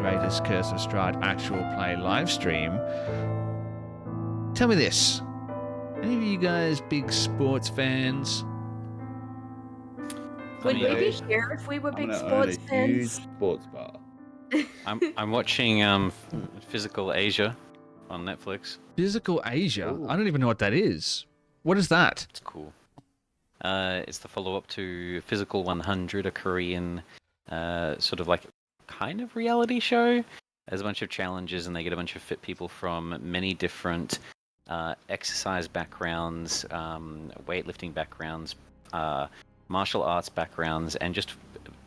Greatest Curse of Strahd actual play live stream. Tell me this. Any of you guys big sports fans? Would we be here if we were big sports fans? Huge sports bar. I'm watching Physical Asia on Netflix. Physical Asia? Ooh. I don't even know what that is. What is that? It's cool. It's the follow-up to Physical 100, a Korean sort of like kind of reality show. There's a bunch of challenges, and they get a bunch of fit people from many different exercise backgrounds, weightlifting backgrounds, martial arts backgrounds, and just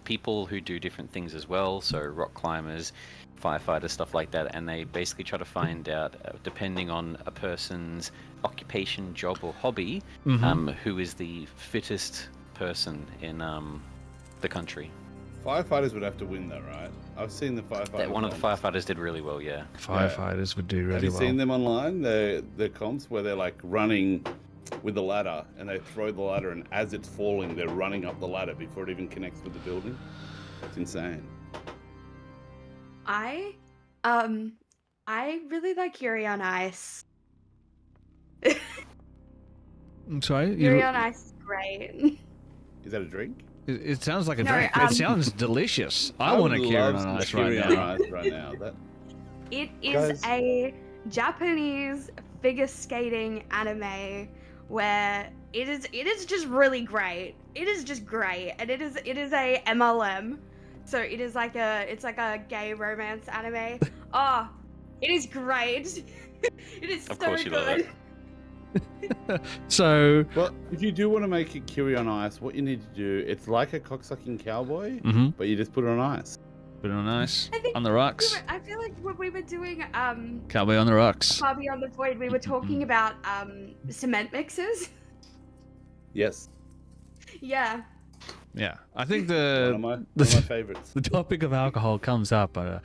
people who do different things as well. So rock climbers, firefighters, stuff like that. And they basically try to find out, depending on a person's occupation, job, or hobby, who is the fittest person in the country. Firefighters would have to win though, right? I've seen the firefighters. One of the firefighters did really well, yeah. Firefighters would do really well. Have you seen them online? The comps where they're like running with the ladder, and they throw the ladder, and as it's falling, they're running up the ladder before it even connects with the building. It's insane. I really like Yuri on Ice. I'm sorry? Yuri on Ice is great. Is that a drink? It sounds like a No, drink. It sounds delicious. I want to carry on ice right now. It is a Japanese figure skating anime where it is just really great. It is just great, and it is a MLM, so it's like a gay romance anime. Oh, it is great. It is Of so course you love good. it. So, Well, if you do want to make a Kiri on ice, what you need to do, it's like a cocksucking cowboy, but you just put it on ice. put it on ice. I think On the rocks. I feel like when we were doing Cowboy on the rocks. Far Beyond the Void, we were talking about cement mixers. Yes. Yeah. Yeah. I think One of my favorites. the topic of alcohol comes up on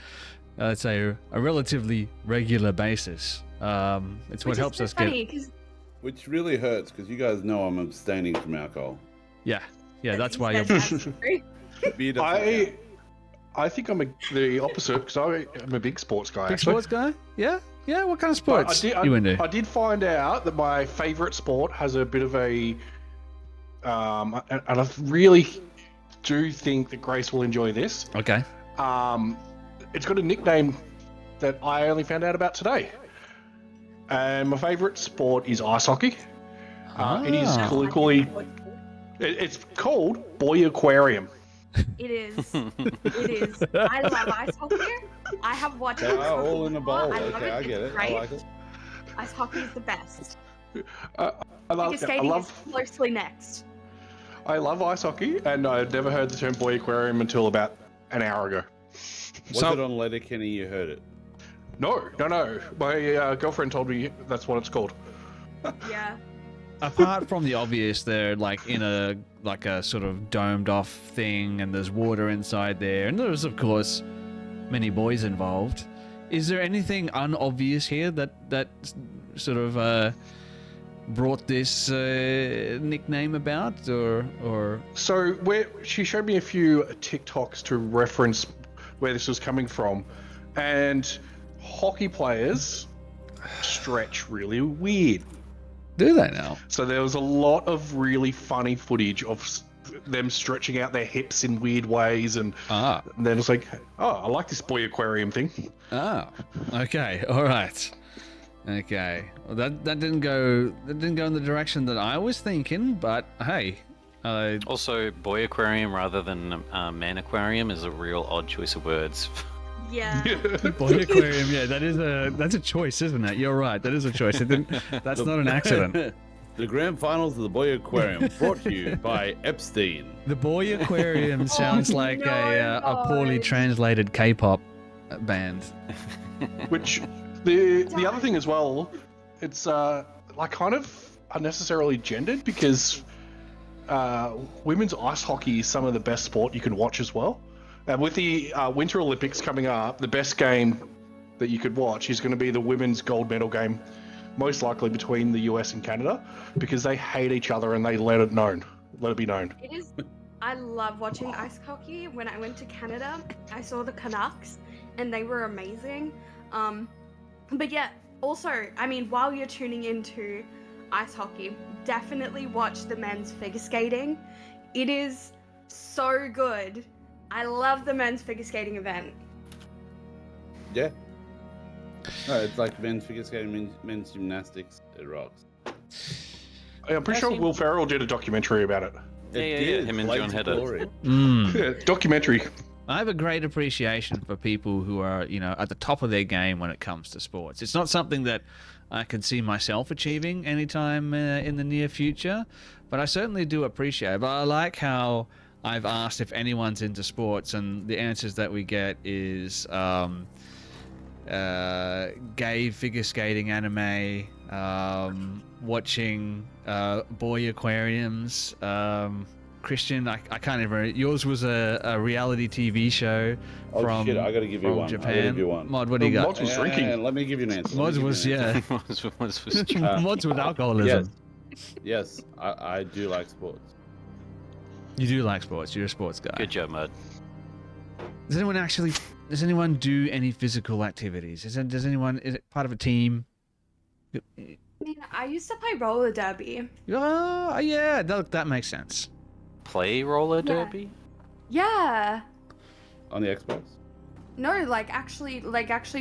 let's say a relatively regular basis. It's what helps us funny, get. Which really hurts because you guys know I'm abstaining from alcohol. Yeah. That's why you're. Beer doesn't I think I'm the opposite because I'm a big sports guy. Big sports guy? Yeah. Yeah. What kind of sports you into? I did find out that my favourite sport has a bit of a, and I really do think that Grace will enjoy this. Okay. It's got a nickname that I only found out about today. And my favourite sport is ice hockey. It is colloquially, it's called Boy Aquarium. It is. It is. I love ice hockey. I have watched ice hockey all in a bowl. before. I love Okay, I get It's it. great. I like it. Ice hockey is the best. I love Skating is closely next. I love ice hockey, and I'd never heard the term Boy Aquarium until about an hour ago. Was it on Letterkenny you heard it? No. My girlfriend told me that's what it's called. Yeah. Apart from the obvious, they're like in a sort of domed off thing, and there's water inside there, and there's of course many boys involved. Is there anything unobvious here that sort of brought this nickname about, or? So she showed me a few TikToks to reference where this was coming from, and hockey players stretch really weird. Do they now? So there was a lot of really funny footage of them stretching out their hips in weird ways, and then it's like, oh, I like this Boy Aquarium thing. Oh, okay, all right, okay. Well, that didn't go in the direction that I was thinking, but hey. Also, Boy Aquarium rather than Man Aquarium is a real odd choice of words. Yeah. Boy Aquarium, yeah, that's a choice, isn't it? You're right, that is a choice. That's not an accident. The grand finals of the Boy Aquarium brought to you by Epstein. The Boy Aquarium sounds like a poorly translated K-pop band. Which the other thing as well, it's like kind of unnecessarily gendered because women's ice hockey is some of the best sport you can watch as well. And with the Winter Olympics coming up, the best game that you could watch is going to be the women's gold medal game, most likely between the US and Canada, because they hate each other and they let it be known. It is. I love watching ice hockey. When I went to Canada, I saw the Canucks, and they were amazing. But yeah, also, I mean, while you're tuning into ice hockey, definitely watch the men's figure skating. It is so good. I love the men's figure skating event. Yeah. No, it's like men's figure skating, men's gymnastics. It rocks. I'm pretty sure Will Ferrell did a documentary about it. Yeah. Him and John Hedder. Yeah, documentary. I have a great appreciation for people who are, at the top of their game when it comes to sports. It's not something that I can see myself achieving anytime in the near future, but I certainly do appreciate it. But I like how I've asked if anyone's into sports, and the answers that we get is gay figure skating anime, watching boy aquariums, Christian, I can't even. Yours was a reality TV show from shit, I gotta give you one. Japan. I gotta give you one. Mod, what do you got? Mods was drinking. Let me give you an answer. Mods was Mods with alcoholism. Yes, I do like sports. You do like sports. You're a sports guy. Good job, Mud. Does anyone do any physical activities? Is it part of a team? I used to play roller derby. Oh, yeah, that makes sense. Play roller derby? Yeah. On the Xbox? No, actually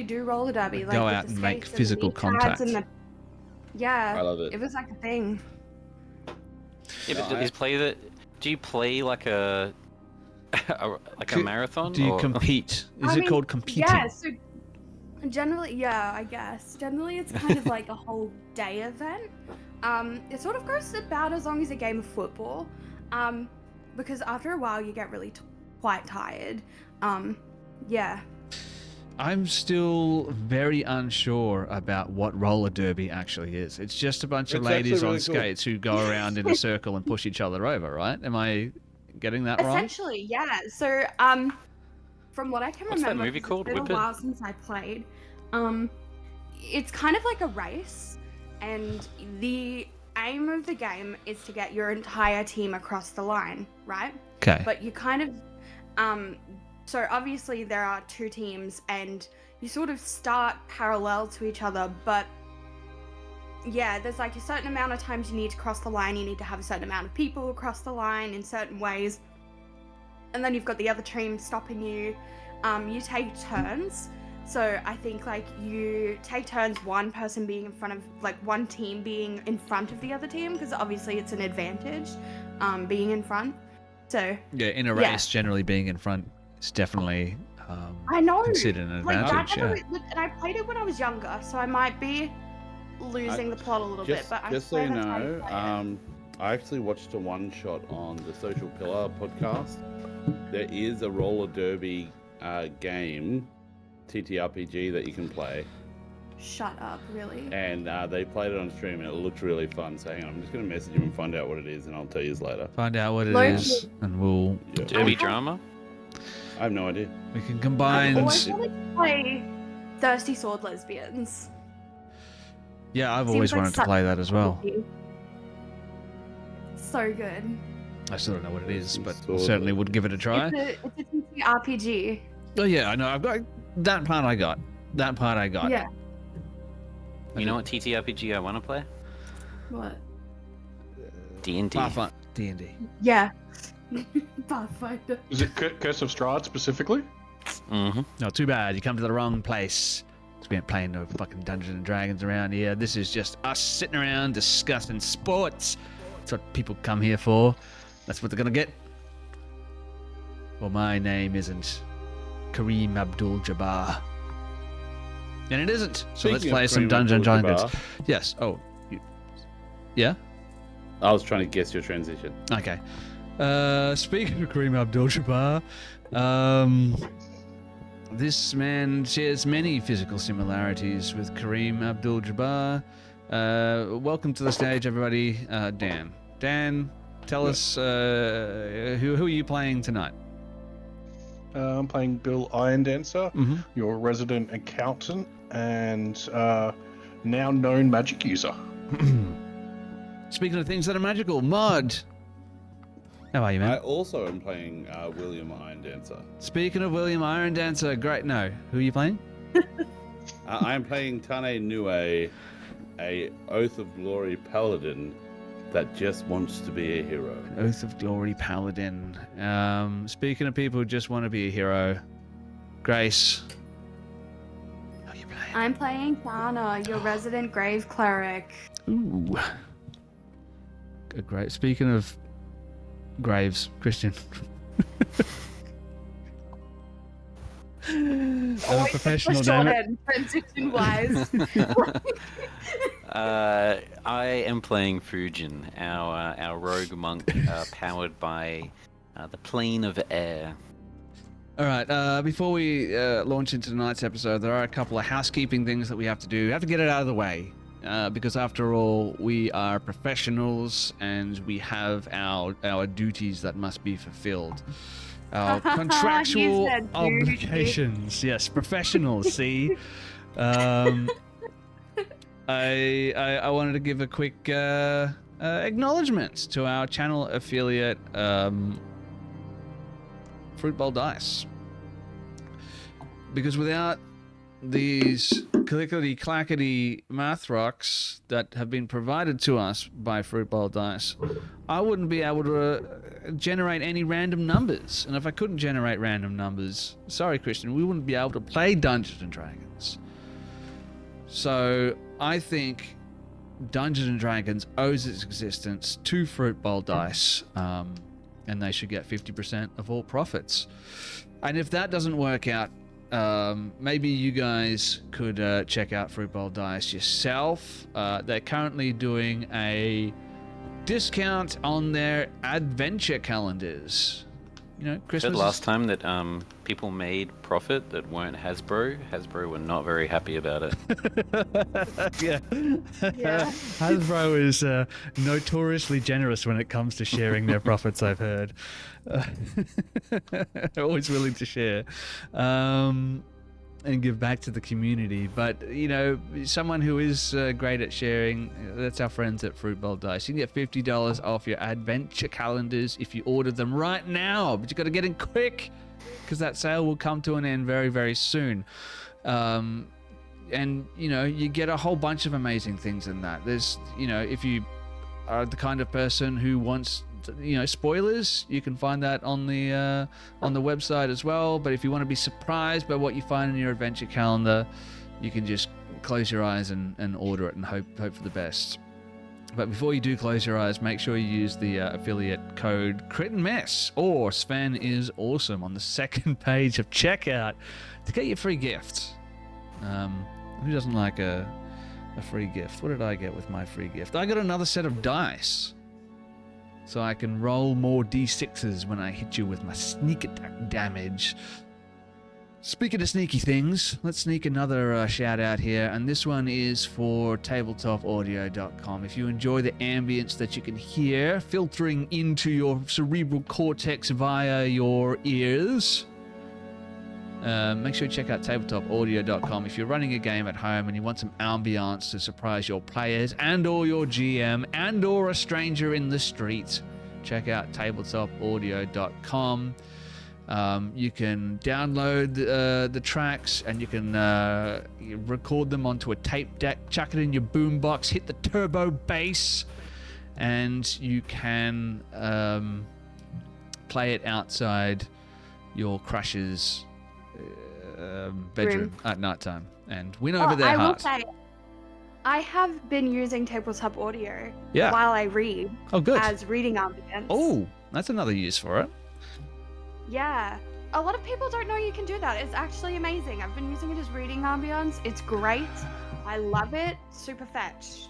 do roller derby. Go out and make physical contact. Yeah. I love it. It was like a thing. Yeah, but do you play like a marathon? Do you compete? Is it called competing? Yeah, so generally, yeah, I guess. Generally, it's kind of like a whole day event. It sort of goes about as long as a game of football. Because after a while, you get really quite tired. Yeah. I'm still very unsure about what roller derby actually is. It's just a bunch of ladies on skates who go around in a circle and push each other over, right? Am I getting that wrong? Essentially, yeah. So, from what I can remember, that movie called? It's been a while since I played. It's kind of like a race, and the aim of the game is to get your entire team across the line, right? Okay. But you kind of, so obviously there are two teams, and you sort of start parallel to each other, but yeah, there's like a certain amount of times you need to cross the line, you need to have a certain amount of people across the line in certain ways, and then you've got the other team stopping you. You take turns. So I think you take turns, one person being in front of, one team being in front of the other team, because obviously it's an advantage, being in front. So yeah, in a race, generally being in front is definitely I know considered an advantage. And I played it when I was younger, so I might be losing the plot a little bit. But just so you know, I actually watched a one shot on the Social Pillar podcast. There is a roller derby game, TTRPG, that you can play. Shut up, really? And they played it on stream, and it looked really fun. So hang on, I'm just going to message him and find out what it is, and I'll tell you later. Find out what it is, and we'll... Derby drama? I have no idea. We can combine... I always wanted to play Thirsty Sword Lesbians. Yeah, I've always wanted to play that as well. So good. I still don't know what it is, but certainly would give it a try. It's a TTRPG. Oh yeah, I know. I've got that part. I got. Yeah. You know what TTRPG I want to play? What? D&D. D&D. Yeah. Pathfinder. Is it Curse of Strahd specifically? Mm-hmm. Not too bad. You come to the wrong place. We ain't playing no fucking Dungeons and Dragons around here. This is just us sitting around discussing sports. That's what people come here for. That's what they're gonna get. Well, my name isn't Kareem Abdul-Jabbar. And it isn't. So let's play some Dungeons and Dragons. Yes. Oh. Yeah? I was trying to guess your transition. Okay. Speaking of Kareem Abdul-Jabbar, this man shares many physical similarities with Kareem Abdul-Jabbar. Welcome to the stage, everybody. Dan. Dan, tell us who are you playing tonight? I'm playing Bill Irondancer, your resident accountant and now known magic user. Speaking of things that are magical, Mod. How are you, man? I also am playing William Iron Dancer. Speaking of William Iron Dancer, great. No, who are you playing? I am playing Tane Nue, a Oath of Glory paladin that just wants to be a hero. Oath of Glory paladin. Speaking of people who just want to be a hero, Grace. Who are you playing? I'm playing Thana, your resident grave cleric. Ooh. Great. Speaking of graves, Christian. I'm a professional, damn it. Transition wise. I am playing Fujin, our rogue monk, powered by the plane of air. All right. Before we launch into tonight's episode, there are a couple of housekeeping things that we have to do. We have to get it out of the way. Because after all, we are professionals and we have our duties that must be fulfilled. Our contractual obligations. Yes, professionals, see? I wanted to give a quick acknowledgement to our channel affiliate, Fruitbowl Dice. Because without these clickety-clackety math rocks that have been provided to us by Fruitbowl Dice, I wouldn't be able to generate any random numbers. And if I couldn't generate random numbers, sorry, Christian, we wouldn't be able to play Dungeons and Dragons. So I think Dungeons and Dragons owes its existence to Fruitbowl Dice, and they should get 50% of all profits. And if that doesn't work out, maybe you guys could check out Fruitbowl Dice yourself. They're currently doing a discount on their adventure calendars. You know, Christmas. Said last time that people made profit that weren't Hasbro. Hasbro were not very happy about it. Yeah. Hasbro is notoriously generous when it comes to sharing their profits, I've heard. They're always willing to share and give back to the community. But, you know, someone who is great at sharing, that's our friends at Fruitbowl Dice. You can get $50 off your adventure calendars if you order them right now. But you got to get in quick, because that sale will come to an end very, very soon. And, you know, you get a whole bunch of amazing things in that. There's, you know, if you are the kind of person who wants, you know, spoilers, you can find that on the website as well. But if you want to be surprised by what you find in your adventure calendar, you can just close your eyes and order it and hope for the best. But before you do close your eyes, make sure you use the affiliate code CritandMess or Sven is awesome on the second page of checkout to get your free gift. Who doesn't like a free gift? What did I get with my free gift? I got another set of dice, so I can roll more d6s when I hit you with my sneak attack damage. Speaking of sneaky things, let's sneak another shout out here, and this one is for tabletopaudio.com. If you enjoy the ambience that you can hear filtering into your cerebral cortex via your ears, make sure you check out tabletopaudio.com. If you're running a game at home and you want some ambience to surprise your players and or your GM and or a stranger in the street, check out tabletopaudio.com. You can download the tracks and you can record them onto a tape deck, chuck it in your boombox, hit the turbo bass, and you can play it outside your crush's bedroom at nighttime and win over their heart. I will say, I have been using tabletop audio Yeah. while I read Good. as reading ambience. Oh, that's another use for it. Yeah. A lot of people don't know you can do that. It's actually amazing. I've been using it as reading ambience. It's great. I love it. Super fetch.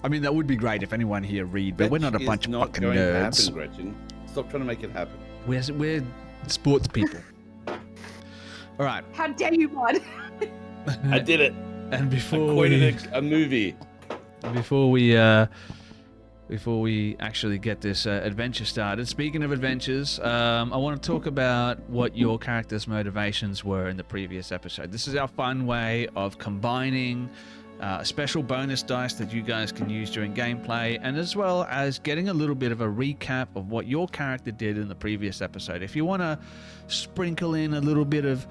I mean, that would be great if anyone here read, but we're not a bunch of fucking going nerds. To happen, Gretchen. Stop trying to make it happen. We're sports people. All right. How dare you, bud? I did it. And before I coined a movie. Before we actually get this adventure started, speaking of adventures, I want to talk about what your character's motivations were in the previous episode. This is our fun way of combining special bonus dice that you guys can use during gameplay, and as well as getting a little bit of a recap of what your character did in the previous episode. If you want to sprinkle in a little bit of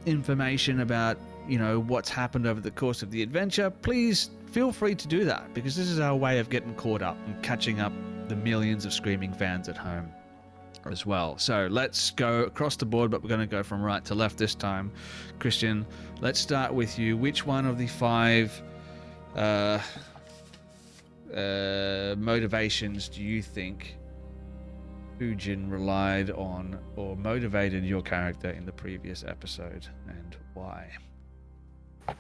information about, you know, what's happened over the course of the adventure, please feel free to do that, because this is our way of getting caught up and catching up the millions of screaming fans at home as well. So let's go across the board, but we're going to go from right to left this time. Christian, let's start with you. Which one of the 5 motivations do you think Fujin relied on or motivated your character in the previous episode, and why?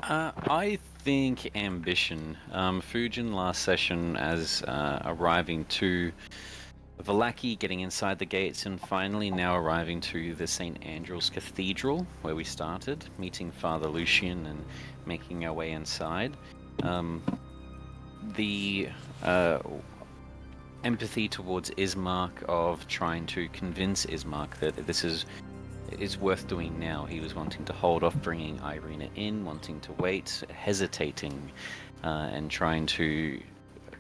I think ambition. Fujin last session as arriving to Vallaki, getting inside the gates, and finally now arriving to the St. Andrew's Cathedral, where we started, meeting Father Lucian and making our way inside. The empathy towards Ismark, of trying to convince Ismark that this is worth doing now. He was wanting to hold off bringing Irina in, wanting to wait, hesitating, and trying to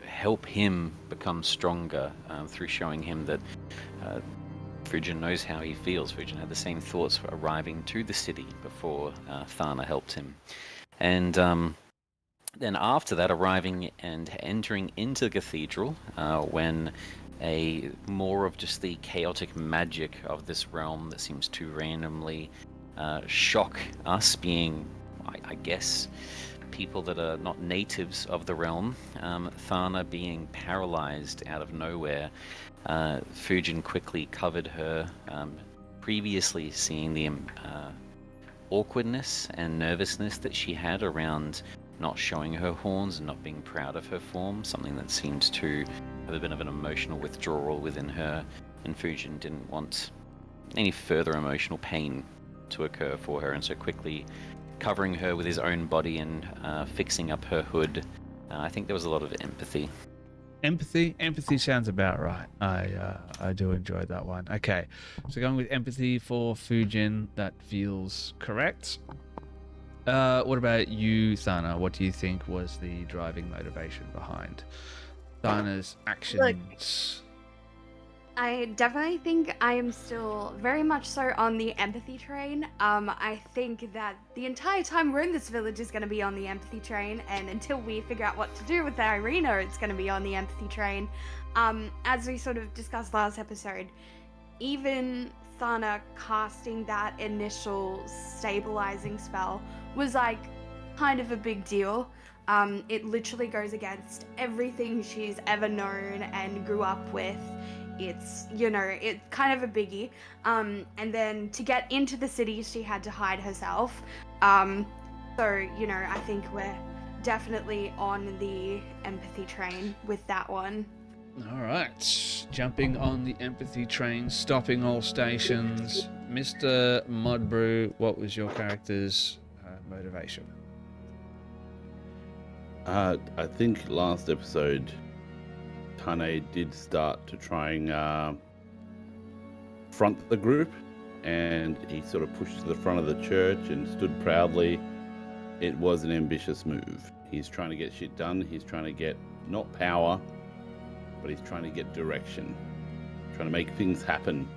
help him become stronger through showing him that Fujin knows how he feels. Fujin had the same thoughts for arriving to the city before Thana helped him. And then after that, arriving and entering into the cathedral, when a more of just the chaotic magic of this realm that seems to randomly shock us, being, I guess, people that are not natives of the realm. Thana being paralyzed out of nowhere, Fujin quickly covered her, previously seeing the awkwardness and nervousness that she had around not showing her horns and not being proud of her form, something that seems to have a bit of an emotional withdrawal within her, and Fujin didn't want any further emotional pain to occur for her, and so quickly covering her with his own body and fixing up her hood. I think there was a lot of empathy. Empathy sounds about right. I do enjoy that one. Okay, so going with empathy for Fujin, that feels correct. What about you, Thana? What do you think was the driving motivation behind Thana's actions? Look, I definitely think I am still very much so on the empathy train. I think that the entire time we're in this village is going to be on the empathy train, and until we figure out what to do with Irina, it's going to be on the empathy train. As we sort of discussed last episode, even Thana casting that initial stabilizing spell was like kind of a big deal. It literally goes against everything she's ever known and grew up with. It's, you know, it's kind of a biggie. And then to get into the city, she had to hide herself. So, you know, I think we're definitely on the empathy train with that one. All right, jumping on the empathy train, stopping all stations. Mr. Modbrew, what was your character's motivation? I think last episode, Tane did start to try and front the group, and he sort of pushed to the front of the church and stood proudly. It was an ambitious move. He's trying to get shit done. He's trying to get, not power, but he's trying to get direction, trying to make things happen,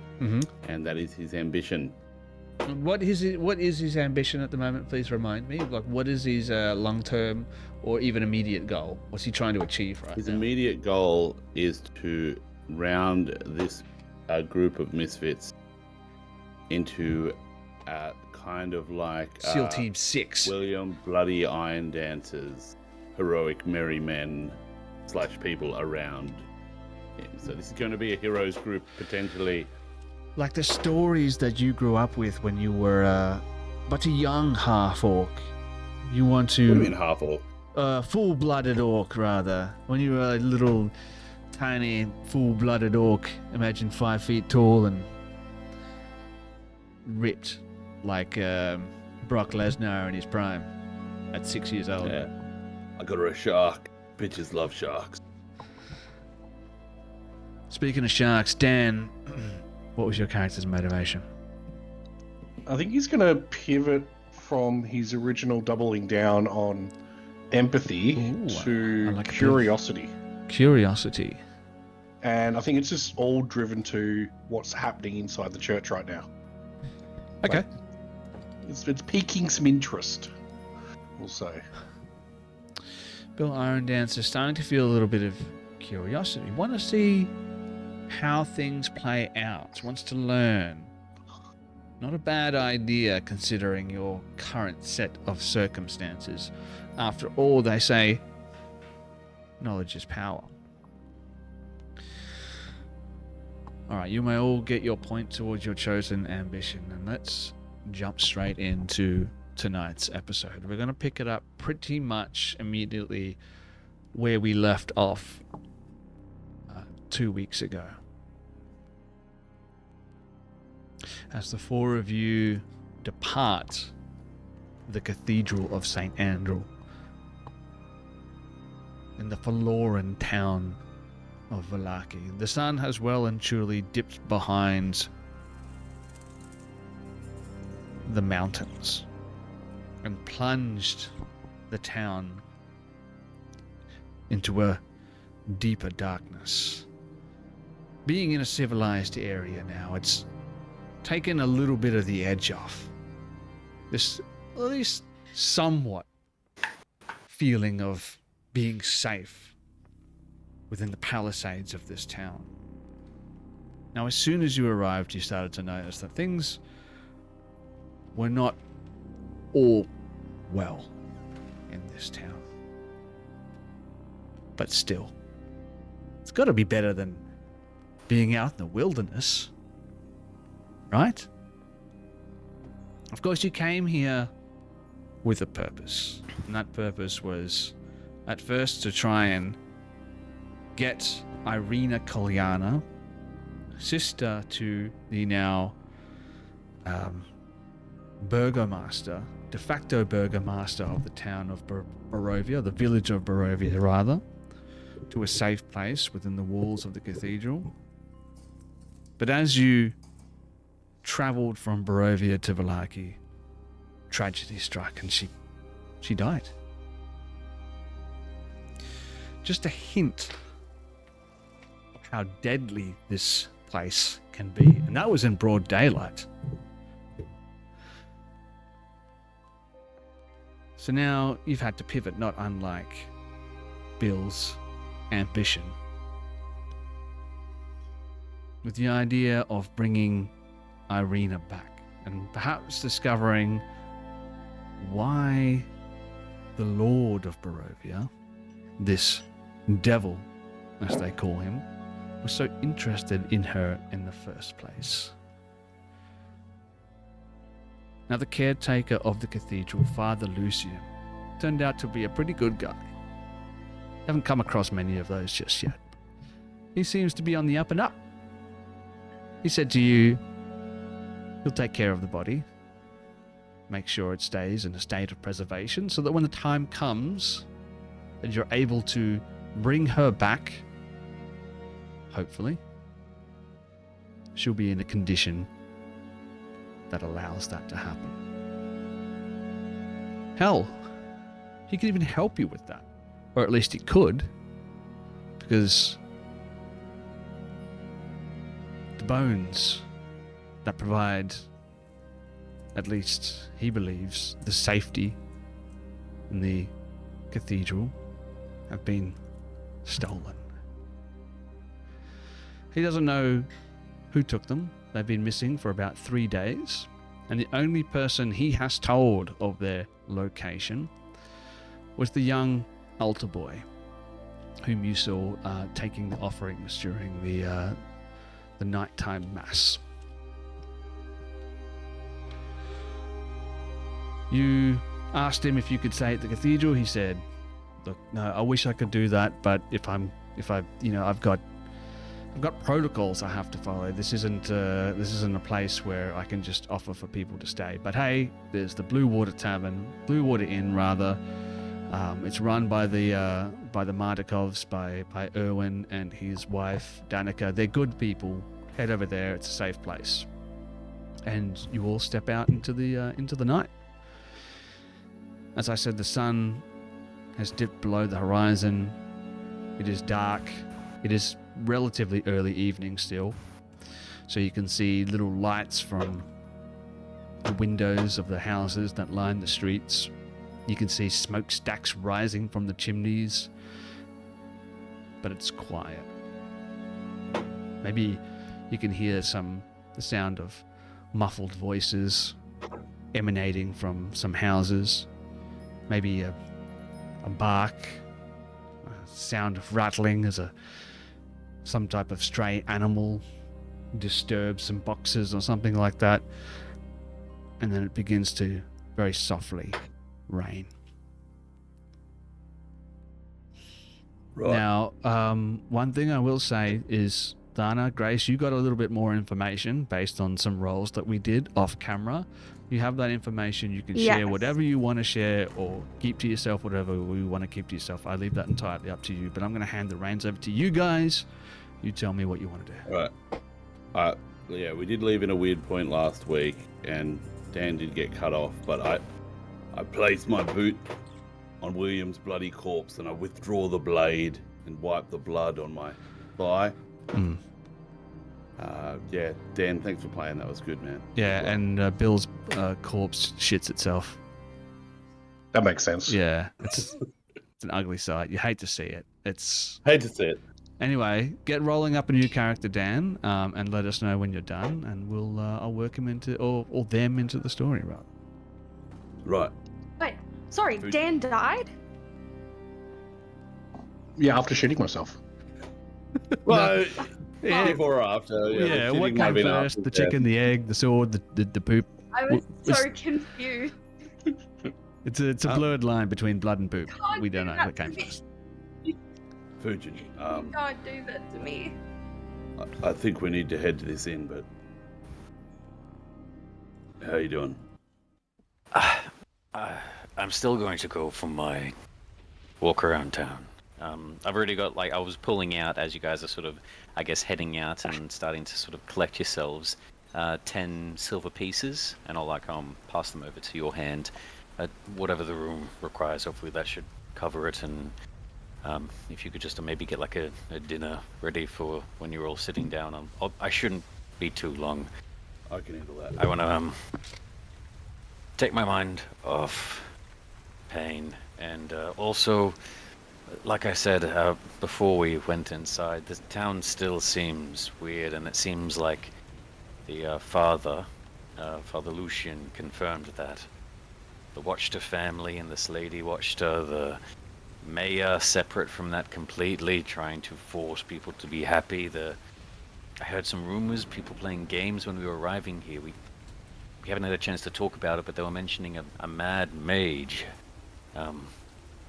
and that is his ambition. What is his ambition at the moment? Please remind me. Like, what is his long-term or even immediate goal? What's he trying to achieve right His now? immediate goal is to round this group of misfits into kind of like SEAL Team 6. William Bloody Iron Dancers, heroic merry men / people around him. So this is going to be a heroes group, potentially. Like the stories that you grew up with when you were but a young half-orc. You want to... What do you mean half-orc? Full-blooded orc, rather. When you were a little, tiny, full-blooded orc, imagine 5 feet tall and ripped like Brock Lesnar in his prime at 6 years old. Yeah. I got her a shark. Bitches love sharks. Speaking of sharks, Dan, what was your character's motivation? I think he's going to pivot from his original doubling down on empathy Ooh, to I like a bit of- curiosity. Curiosity. And I think it's just all driven to what's happening inside the church right now. Okay. It's piquing some interest, we'll say. Bill Iron Dancer starting to feel a little bit of curiosity. Want to see how things play out. Wants to learn. Not a bad idea considering your current set of circumstances. After all, they say, knowledge is power. Alright, you may all get your point towards your chosen ambition, and let's jump straight into tonight's episode. We're going to pick it up pretty much immediately where we left off 2 weeks ago. As the four of you depart the Cathedral of St. Andrew in the forlorn town of Vallaki, the sun has well and truly dipped behind the mountains and plunged the town into a deeper darkness. Being in a civilized area now, it's taken a little bit of the edge off. This, at least somewhat, feeling of being safe within the palisades of this town. Now, as soon as you arrived, you started to notice that things were not all well in this town. But still, it's got to be better than being out in the wilderness, right? Of course, you came here with a purpose, and that purpose was at first to try and get Irina Kolyana, sister to the now burgomaster, de facto burgomaster of the town of Barovia, the village of Barovia rather, to a safe place within the walls of the cathedral. But as you travelled from Barovia to Vallaki, tragedy struck and she died. Just a hint of how deadly this place can be, and that was in broad daylight. So now you've had to pivot, not unlike Bill's ambition, with the idea of bringing Irina back and perhaps discovering why the Lord of Barovia, this devil as they call him, was so interested in her in the first place. Now, the caretaker of the cathedral, Father Lucian, turned out to be a pretty good guy. Haven't come across many of those just yet. He seems to be on the up and up. He said to you, he'll take care of the body, make sure it stays in a state of preservation, so that when the time comes that you're able to bring her back, hopefully, she'll be in a condition that allows that to happen. Hell, he could even help you with that. Or at least he could, because the bones that provide, at least he believes, the safety in the cathedral have been stolen. He doesn't know who took them. They've been missing for about 3 days, and the only person he has told of their location was the young altar boy whom you saw taking the offerings during the nighttime mass. You asked him if you could stay at the cathedral. He said, "Look, no, I wish I could do that, but I've got protocols I have to follow. This isn't a place where I can just offer for people to stay. But hey, there's the Blue Water Inn rather. It's run by the Mardikovs, by Erwin and his wife Danica. They're good people. Head over there. It's a safe place. And you all step out into the night. As I said, the sun has dipped below the horizon. It is dark. It is relatively early evening still. So you can see little lights from the windows of the houses that line the streets. You can see smokestacks rising from the chimneys. But it's quiet. Maybe you can hear the sound of muffled voices emanating from some houses. Maybe a bark, a sound of rattling as some type of stray animal disturbs some boxes or something like that. And then it begins to very softly rain. Right. Now, one thing I will say is, Thana, Grace, you got a little bit more information based on some rolls that we did off camera. You have that information. You can share Yes. whatever you want to share or keep to yourself, whatever you want to keep to yourself. I leave that entirely up to you, but I'm going to hand the reins over to you guys. You tell me what you want to do. Right. Yeah, we did leave in a weird point last week, and Dan did get cut off, but I place my boot on William's bloody corpse, and I withdraw the blade and wipe the blood on my thigh. Mm. Yeah, Dan, thanks for playing. That was good, man. Yeah, and Bill's corpse shits itself. That makes sense. Yeah, it's an ugly sight. You hate to see it. Hate to see it. Anyway, get rolling up a new character, Dan, and let us know when you're done, and I'll work him into or them into the story, right? Right. Wait, sorry, Fujin. Dan died? Yeah, after shitting myself. Well, Yeah. before or after. Yeah, the what shitting might have came been first? after The death. chicken, the egg, the sword, the poop. I was Was- so confused. It's a blurred line between blood and poop. Can't We don't do know that what came to me. first. Fujin, You can't do that to me. I think we need to head to this inn, but how you doing? I'm still going to go for my walk around town. I've already got, I was pulling out as you guys are sort of, I guess, heading out and starting to sort of collect yourselves 10 silver pieces, and I'll pass them over to your hand. Whatever the room requires, hopefully that should cover it. And if you could just maybe get like a dinner ready for when you're all sitting down. I shouldn't be too long. I can handle that. I want to take my mind off pain, and also, like I said before we went inside, the town still seems weird, and it seems like the Father Lucian, confirmed that the Watchter family and this lady Watchter, the mayor, separate from that completely, trying to force people to be happy. I heard some rumors, people playing games when we were arriving here. We haven't had a chance to talk about it, but they were mentioning a mad mage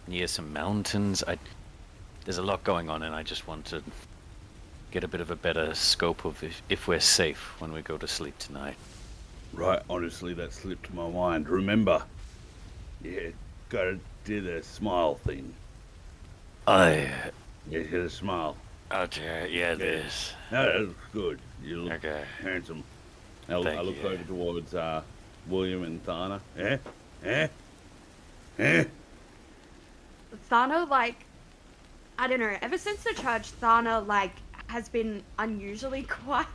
near some mountains. There's a lot going on, and I just want to get a bit of a better scope of if we're safe when we go to sleep tonight. Right, honestly, that slipped my mind. Remember, gotta do the smile thing. Yeah, hit a smile. Yeah, this. No, that looks good. You look Okay. handsome. I Thank look you. over towards William and Thana. Thana, I don't know, ever since the church, Thana, has been unusually quiet.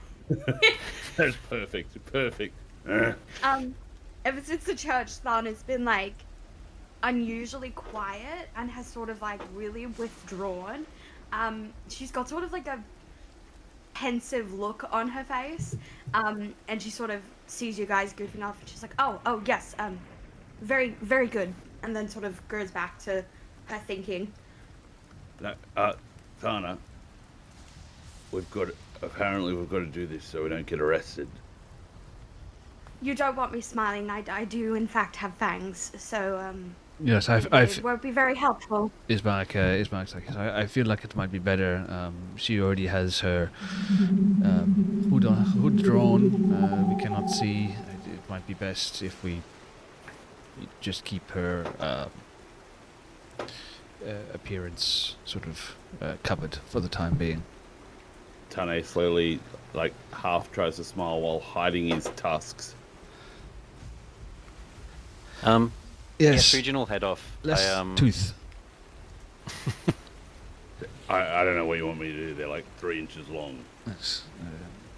That's perfect. Perfect. Ever since the church, Thana's been, unusually quiet and has sort of, really withdrawn. She's got sort of, a pensive look on her face, and she sort of sees you guys goofing off, and she's like, oh, yes, very, very good, and then sort of goes back to her thinking. Thana, we've got to do this so we don't get arrested. You don't want me smiling. I do, in fact, have fangs, so, Yes, it won't be very helpful. Ismark like, I feel like it might be better. She already has her hood drawn. We cannot see. It might be best if we just keep her appearance sort of covered for the time being. Tane slowly, half tries to smile while hiding his tusks. Yes. Fujin will head off. Less tooth. I don't know what you want me to do. They're like 3 inches long. That's,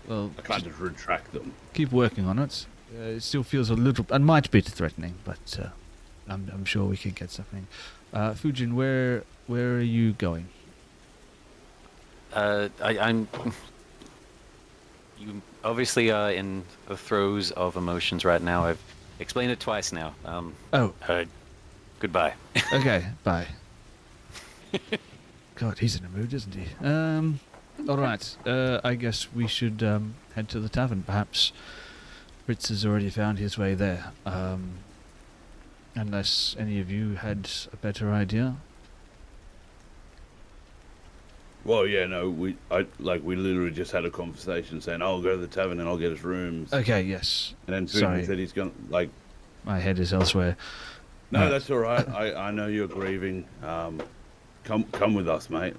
well, I can't just retract them. keep working on it. It still feels a little, and might be threatening, but I'm sure we can get something. Fujin, where are you going? I'm. You obviously are in the throes of emotions right now. I've explained it twice now. Oh, Goodbye. okay, bye. God, he's in a mood, isn't he? All right. I guess we should head to the tavern. Perhaps Fritz has already found his way there. Unless any of you had a better idea. Well, yeah, no, we literally just had a conversation saying, "I'll go to the tavern and I'll get us rooms." Okay, yes. And then Sorry. Fujin said he's gonna like. My head is elsewhere. No, that's all right. I know you're grieving. Come with us, mate.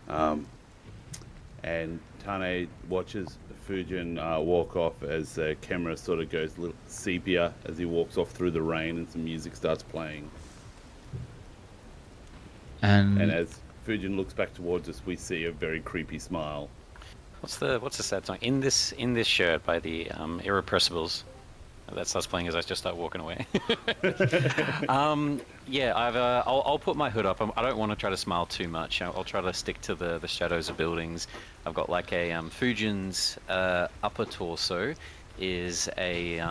And Tane watches Fujin walk off as the camera sort of goes a little sepia as he walks off through the rain and some music starts playing. And as Fujin looks back towards us, we see a very creepy smile. What's the sad song? In this shirt by the Irrepressibles. That starts playing as I just start walking away. Yeah, I'll put my hood up. I don't want to try to smile too much. I'll try to stick to the shadows of buildings. I've got like a Fujin's upper torso is a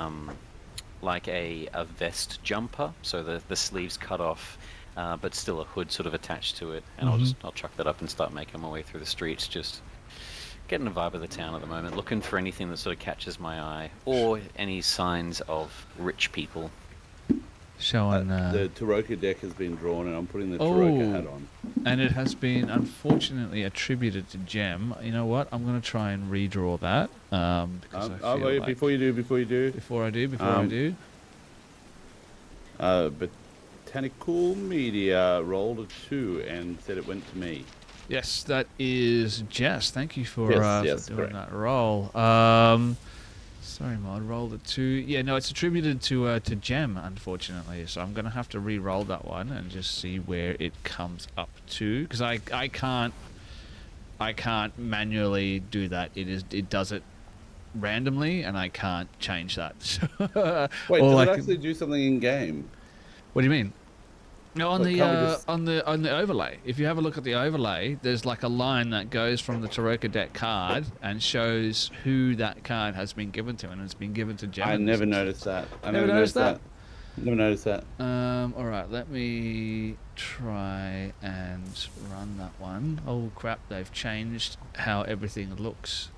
like a vest jumper, so the sleeves cut off, but still a hood sort of attached to it. And I'll chuck that up and start making my way through the streets, just getting a vibe of the town at the moment, looking for anything that sort of catches my eye, or any signs of rich people. showing... the Taroka deck has been drawn, and I'm putting the Taroka hat on. And it has been, unfortunately, attributed to Gem. You know what? I'm going to try and redraw that. Because I feel wait, like before you do. Before I do. Botanical Media rolled a 2 and said it went to me. Yes, that is Jess. Thank you for, Yes, for doing correct. that roll. Sorry, Mod, rolled a 2. Yeah, no, it's attributed to Gem, unfortunately. So I'm going to have to re-roll that one and just see where it comes up to. Because I can't manually do that. It does it randomly, and I can't change that. Wait, All does I it can- actually do something in game? What do you mean? No, on But the can't we just- on the overlay. If you have a look at the overlay, there's like a line that goes from the Taroka deck card and shows who that card has been given to, and it's been given to Gem. I never noticed that. I Never noticed that? Never noticed that. All right, let me try and run that one. Oh crap, they've changed how everything looks.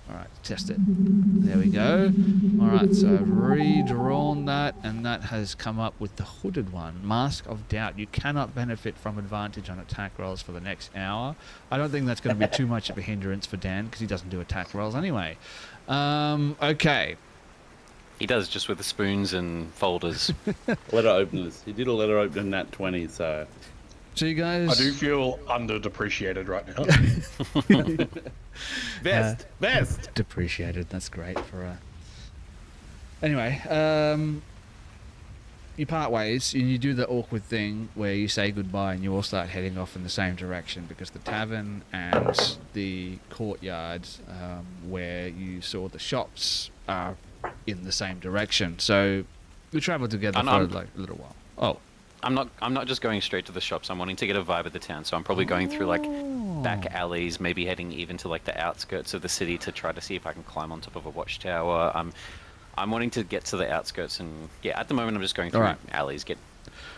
All right, test it. There we go. All right, so I've redrawn that, and that has come up with the hooded one. Mask of Doubt. You cannot benefit from advantage on attack rolls for the next hour. I don't think that's going to be too much of a hindrance for Dan, because he doesn't do attack rolls anyway. Okay. He does, just with the spoons and folders. Letter openers. He did a letter opener nat 20, so... So you guys... I do feel underdepreciated right now. Vest! Depreciated. That's great for Anyway, you part ways and you do the awkward thing where you say goodbye and you all start heading off in the same direction, because the tavern and the courtyard where you saw the shops are in the same direction. So we travel together for like a little while. Oh. I'm not just going straight to the shops. I'm wanting to get a vibe of the town, so I'm probably going through like back alleys, maybe heading even to like the outskirts of the city to try to see if I can climb on top of a watchtower. I'm wanting to get to the outskirts, and yeah, at the moment I'm just going through alleys, get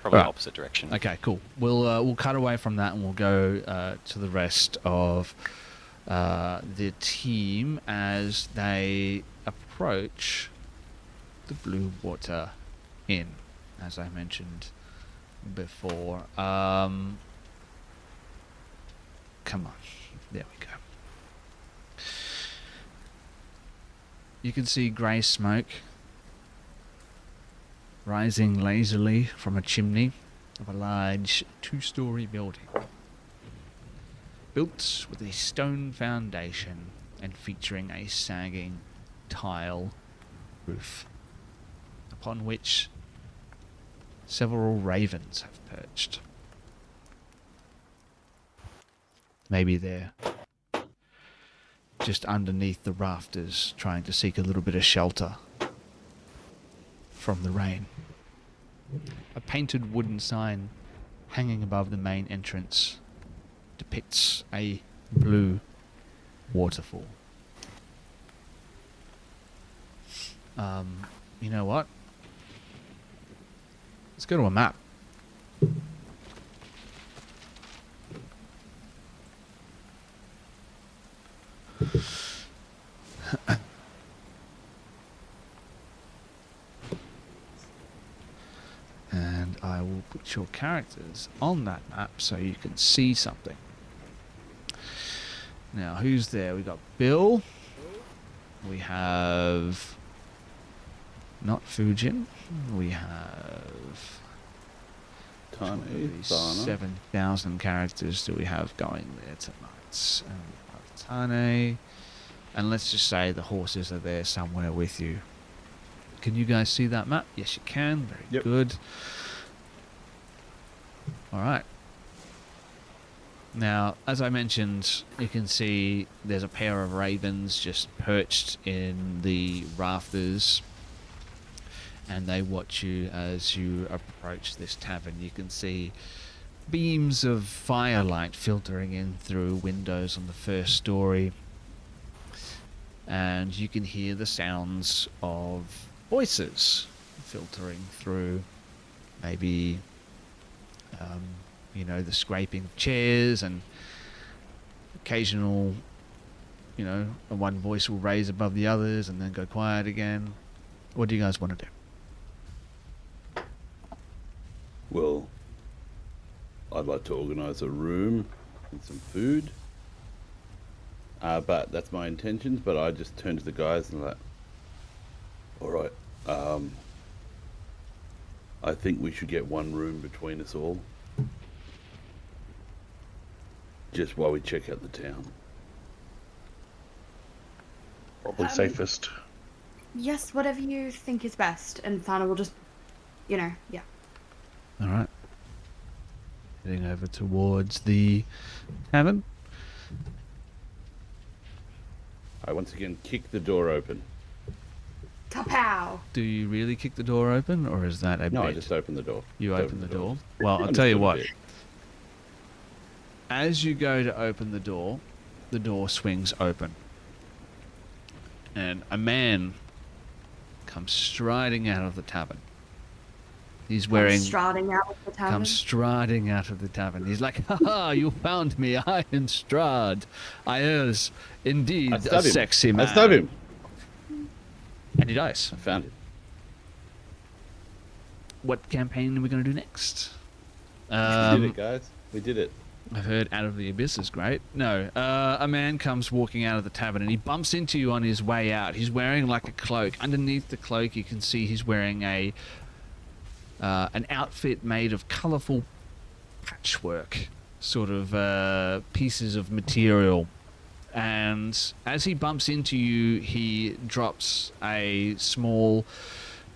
probably the opposite direction. Okay, cool. We'll cut away from that and we'll go to the rest of the team as they approach the Blue Water Inn, as I mentioned before. Come on, there we go. You can see grey smoke rising lazily from a chimney of a large 2-story building, built with a stone foundation and featuring a sagging tile roof, upon which several ravens have perched. Maybe they're just underneath the rafters trying to seek a little bit of shelter from the rain. A painted wooden sign hanging above the main entrance depicts a blue waterfall. You know what? Let's go to a map. And I will put your characters on that map so you can see something. Now, who's there? We got Bill. We have not Fujin. We have Tane, Thana. 7,000 characters do we have going there tonight? And we have Tane. And let's just say the horses are there somewhere with you. Can you guys see that map? Yes, you can. Very good. All right. Now, as I mentioned, you can see there's a pair of ravens just perched in the rafters, and they watch you as you approach this tavern. You can see beams of firelight filtering in through windows on the first story, and you can hear the sounds of voices filtering through, maybe you know, the scraping of chairs and occasional, you know, one voice will raise above the others and then go quiet again. What do you guys want to do? Well, I'd like to organise a room and some food. But that's my intentions, but I just turn to the guys and like, alright, I think we should get one room between us all. Just while we check out the town. Probably safest. Yes, whatever you think is best, and Thana will just, you know, yeah. All right. Heading over towards the tavern. I once again kick the door open. Kapow! Do you really kick the door open, or is that a No, bit? I just open the door. You Just open the door? Well, I'll tell you what. As you go to open the door swings open. And a man comes striding out of the tavern. He's wearing... Striding out of the tavern. Comes striding out of the tavern. He's like, "Ha, you found me. I am Strahd. I is indeed a sexy man." I stab him. And he dies. I found him. What campaign are we going to do next? We did it, guys. We did it. I've heard Out of the Abyss is great. No, a man comes walking out of the tavern and he bumps into you on his way out. He's wearing like a cloak. Underneath the cloak, you can see he's wearing a an outfit made of colourful patchwork, sort of pieces of material. And as he bumps into you, he drops a small,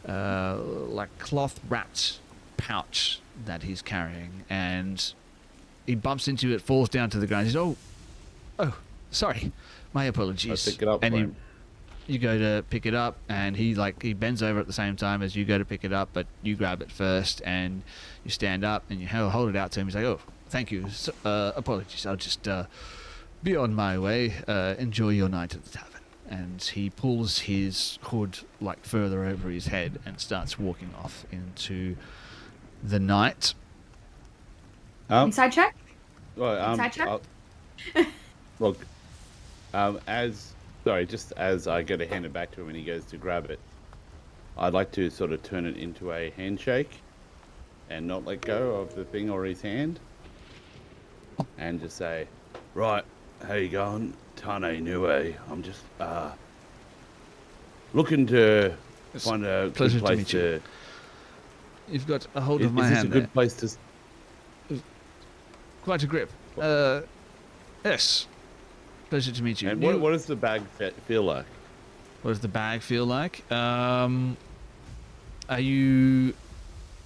like cloth-wrapped pouch that he's carrying, and he bumps into it, falls down to the ground. He says, "Oh, sorry, my apologies." I pick it up. And you go to pick it up, and he bends over at the same time as you go to pick it up, but you grab it first, and you stand up and you hold it out to him. He's like, "Oh, thank you. Apologies. I'll just be on my way. Enjoy your night at the tavern." And he pulls his hood like further over his head and starts walking off into the night. Inside check? Well, Inside check? Look, just as I go to hand it back to him and he goes to grab it, I'd like to sort of turn it into a handshake and not let go of the thing or his hand, and just say, "Right, how you going? Tane Nue. I'm just looking to find a Pleasure good to place meet you. You've got a hold of my Is this hand a good there. place to... Quite a grip. Yes. Pleasure to meet you. And what does the bag feel like? What does the bag feel like? Are you...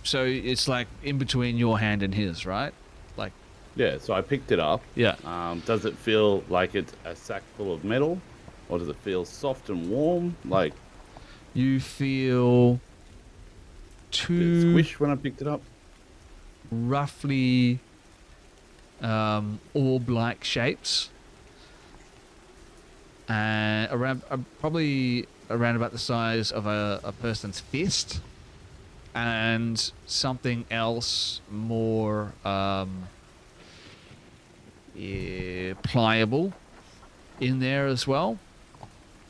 So it's like in between your hand and his, right? Like Yeah, so I picked it up. Yeah. Does it feel like it's a sack full of metal? Or does it feel soft and warm? Like, You feel did it squish when I picked it up? roughly orb-like shapes, and probably around about the size of a person's fist, and something else more pliable in there as well.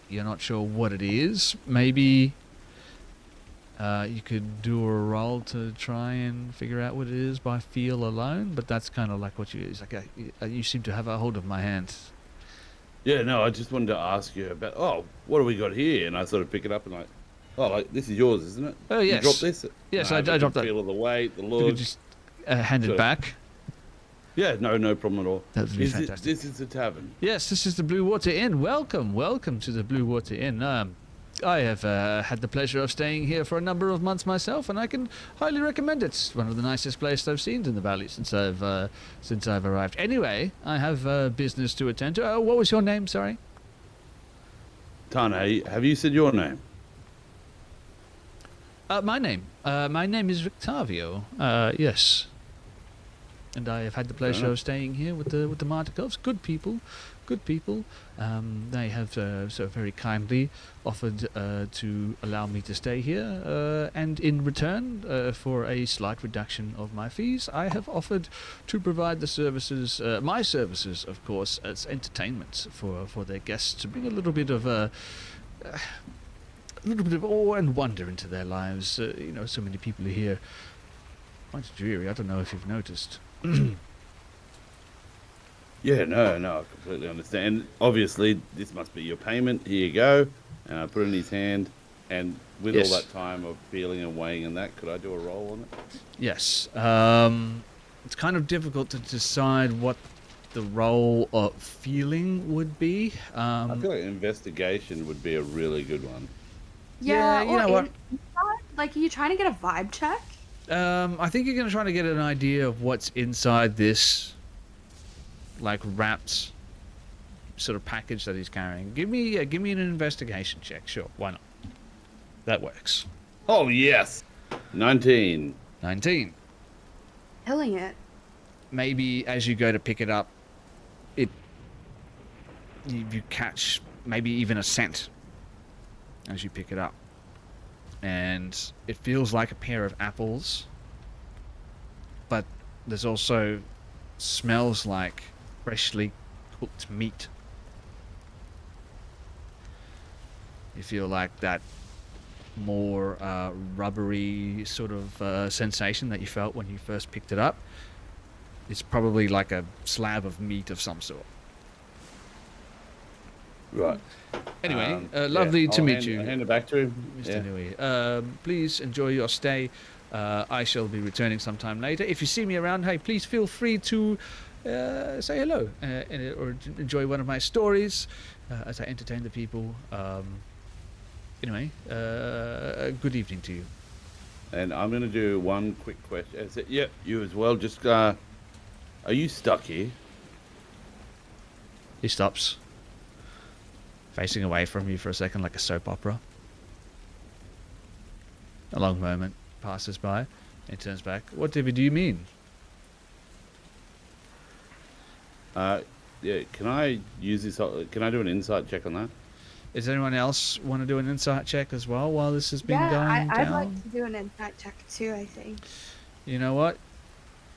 You're not sure what it is. Maybe you could do a roll to try and figure out what it is by feel alone, but that's kind of like what you use. Like you seem to have a hold of my hand. Yeah, no, I just wanted to ask you about, what do we got here? And I sort of pick it up and this is yours, isn't it? Oh, yes. You dropped this? Yes, No, I but dropped the that. feel of the weight, the You look. could just hand it Sure. back. Yeah, no problem at all. That would be fantastic. This is the tavern. Yes, this is the Blue Water Inn. Welcome to the Blue Water Inn. I have had the pleasure of staying here for a number of months myself, and I can highly recommend it. It's one of the nicest places I've seen in the valley since I've arrived. Anyway, I have business to attend to. What was your name? Sorry. Tane, have you said your name? My name is Rictavio. Yes. And I have had the pleasure of staying here with the Martikovs. Good people. They have so very kindly offered to allow me to stay here, and in return, for a slight reduction of my fees, I have offered to provide the services, my services, of course, as entertainment for their guests, to bring a little bit of awe and wonder into their lives. So many people are here. Quite dreary. I don't know if you've noticed. Yeah, no, I completely understand. And obviously, this must be your payment. Here you go. And I put it in his hand. And with Yes. all that time of feeling and weighing and that, could I do a roll on it? Yes. It's kind of difficult to decide what the role of feeling would be. I feel like investigation would be a really good one. Yeah, you know what? Like, are you trying to get a vibe check? I think you're going to try to get an idea of what's inside this, like, wrapped sort of package that he's carrying. Give me an investigation check. Sure, why not? That works. Oh, yes. 19. 19. Killing it. Maybe as you go to pick it up, you catch maybe even a scent as you pick it up. And it feels like a pair of apples, but there's also smells like freshly cooked meat. You feel like that more rubbery sort of sensation that you felt when you first picked it up. It's probably like a slab of meat of some sort. Right. Anyway, lovely to meet you. I'll hand it back to him. Mr. Nui. Please enjoy your stay. I shall be returning sometime later. If you see me around, hey, please feel free to say hello or enjoy one of my stories as I entertain the people. Anyway, good evening to you. And I'm going to do one quick question. Yep, you as well. Just, are you stuck here? He stops, facing away from you for a second like a soap opera. A long moment passes by. He turns back. What do you mean? Yeah, can I use this? Can I do an insight check on that? Does anyone else want to do an insight check as well while this has been going down? I'd like to do an insight check too, I think. You know what?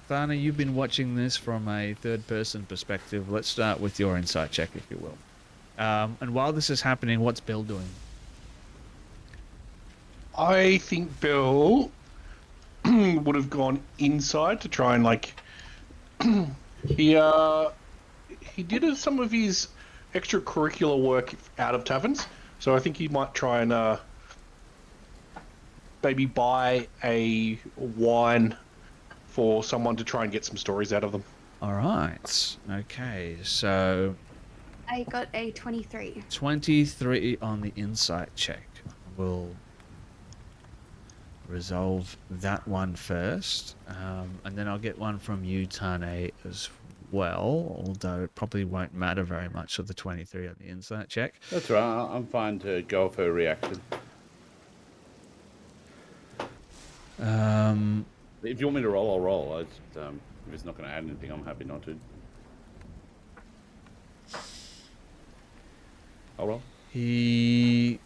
Thana, you've been watching this from a third-person perspective. Let's start with your insight check, if you will. And while this is happening, what's Bill doing? I think Bill would have gone inside to try and he did some of his extracurricular work out of taverns, so I think he might try and maybe buy a wine for someone to try and get some stories out of them. All right. Okay, so I got a 23. 23 on the insight check. We'll resolve that one first, and then I'll get one from you, Tane, as well, although it probably won't matter very much of the 23 on the insight check. That's right. I'm fine to go for a reaction. If you want me to roll, I'll roll. If it's not going to add anything, I'm happy not to. I'll roll. He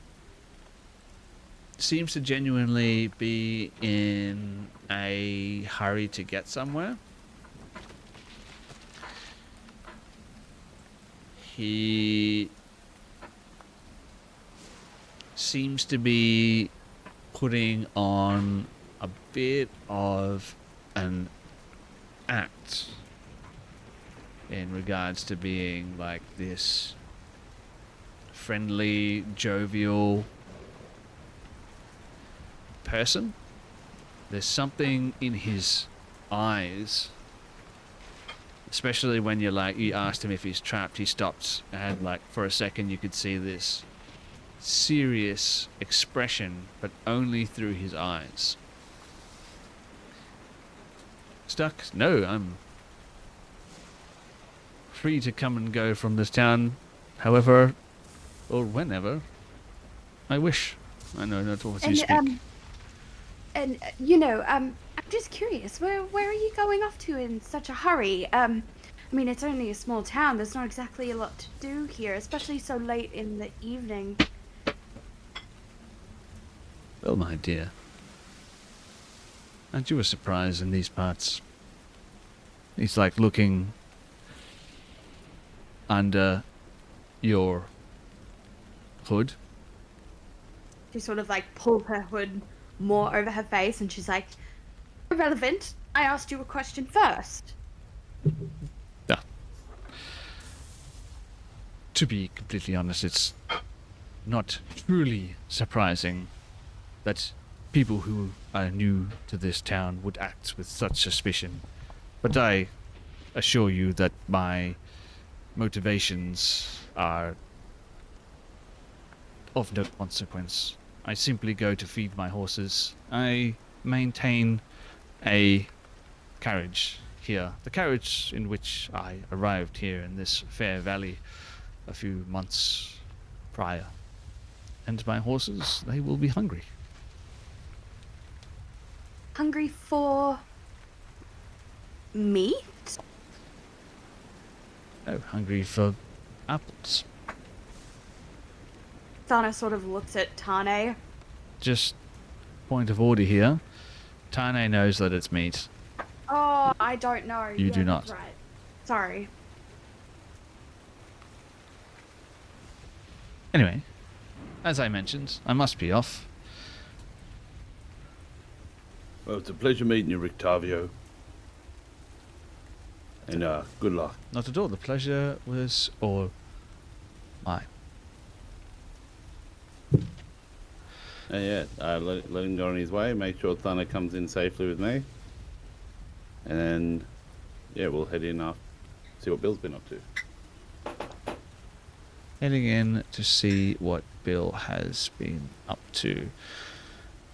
seems to genuinely be in a hurry to get somewhere. He seems to be putting on a bit of an act in regards to being like this friendly, jovial person. There's something in his eyes, especially when you asked him if he's trapped. He stopped, and like for a second you could see this serious expression, but only through his eyes. Stuck? No, I'm free to come and go from this town however or whenever I wish. I know not what you speak. I'm just curious, where are you going off to in such a hurry? I mean, it's only a small town. There's not exactly a lot to do here, especially so late in the evening. Well, my dear, aren't you a surprise in these parts? He's like looking under your hood. She sort of like pulls her hood more over her face, and she's like, "Irrelevant. I asked you a question first." Yeah. To be completely honest, it's not truly surprising that people who are new to this town would act with such suspicion. But I assure you that my motivations are of no consequence. I simply go to feed my horses. I maintain a carriage here, the carriage in which I arrived here in this fair valley a few months prior. And my horses, they will be hungry. Hungry for meat? No, hungry for apples. Thana sort of looks at Tane. Just point of order here. Tane knows that it's meat. Oh, I don't know. You do not. That's right. Sorry. Anyway, as I mentioned, I must be off. Well, it's a pleasure meeting you, Rictavio. And good luck. Not at all. The pleasure was all mine. And let him go on his way. Make sure Thana comes in safely with me. And then, we'll head in after, see what Bill's been up to. Heading in to see what Bill has been up to.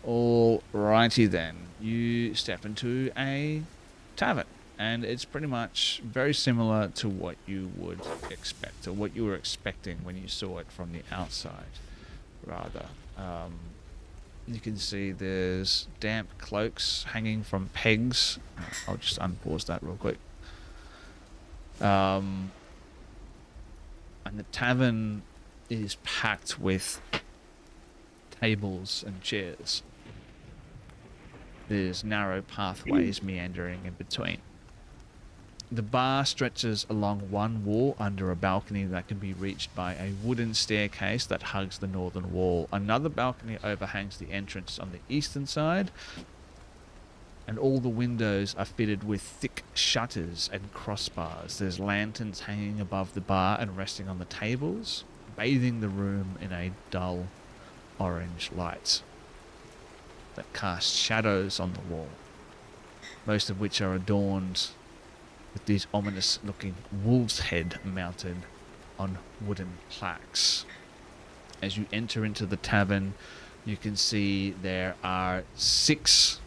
Alrighty then. You step into a tavern. And it's pretty much very similar to what you would expect, or what you were expecting when you saw it from the outside, rather. You can see there's damp cloaks hanging from pegs. I'll just unpause that real quick. And the tavern is packed with tables and chairs. There's narrow pathways meandering in between. The bar stretches along one wall under a balcony that can be reached by a wooden staircase that hugs the northern wall. Another balcony overhangs the entrance on the eastern side, and all the windows are fitted with thick shutters and crossbars. There's lanterns hanging above the bar and resting on the tables, bathing the room in a dull orange light that casts shadows on the wall, most of which are adorned with these ominous-looking wolf's head mounted on wooden plaques. As you enter into the tavern, You can see there are 6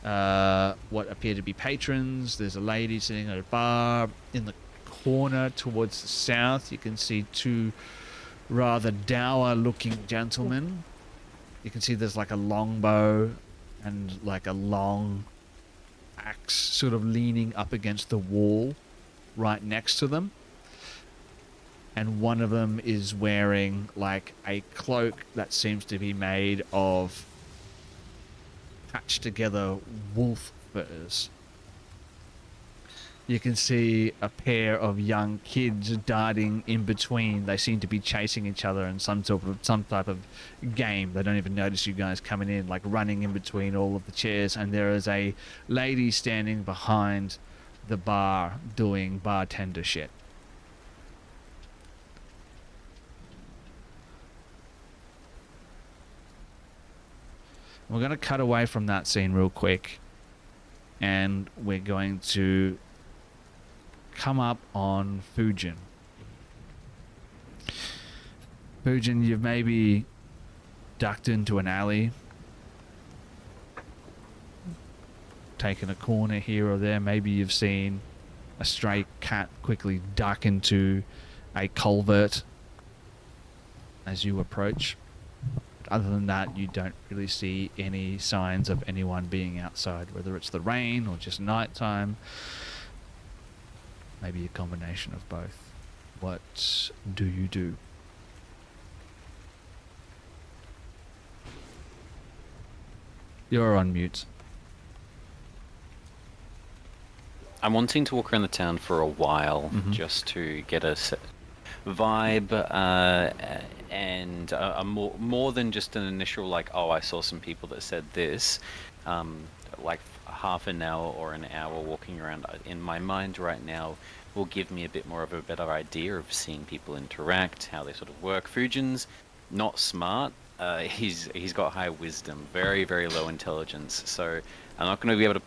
what appear to be patrons. There's a lady sitting at a bar. In the corner towards the south, you can see 2 rather dour looking gentlemen. You can see there's like a longbow and like a long axe sort of leaning up against the wall right next to them. And one of them is wearing like a cloak that seems to be made of patched together wolf furs. You can see a pair of young kids darting in between. They seem to be chasing each other in some type of game. They don't even notice you guys coming in, like running in between all of the chairs. And there is a lady standing behind the bar doing bartender shit. We're going to cut away from that scene real quick, and we're going to come up on Fujin. Fujin, you've maybe ducked into an alley, taken a corner here or there. Maybe you've seen a stray cat quickly duck into a culvert as you approach. Other than that, you don't really see any signs of anyone being outside, whether it's the rain or just nighttime. Maybe a combination of both. What do you do? You're on mute. I'm wanting to walk around the town for a while, just to get a vibe, and more than just an initial like, oh, I saw some people that said this. Like half an hour or an hour walking around in my mind right now will give me a bit more of a better idea of seeing people interact, how they sort of work. Fujin's not smart. He's got high wisdom, very, very low intelligence. So I'm not going to be able to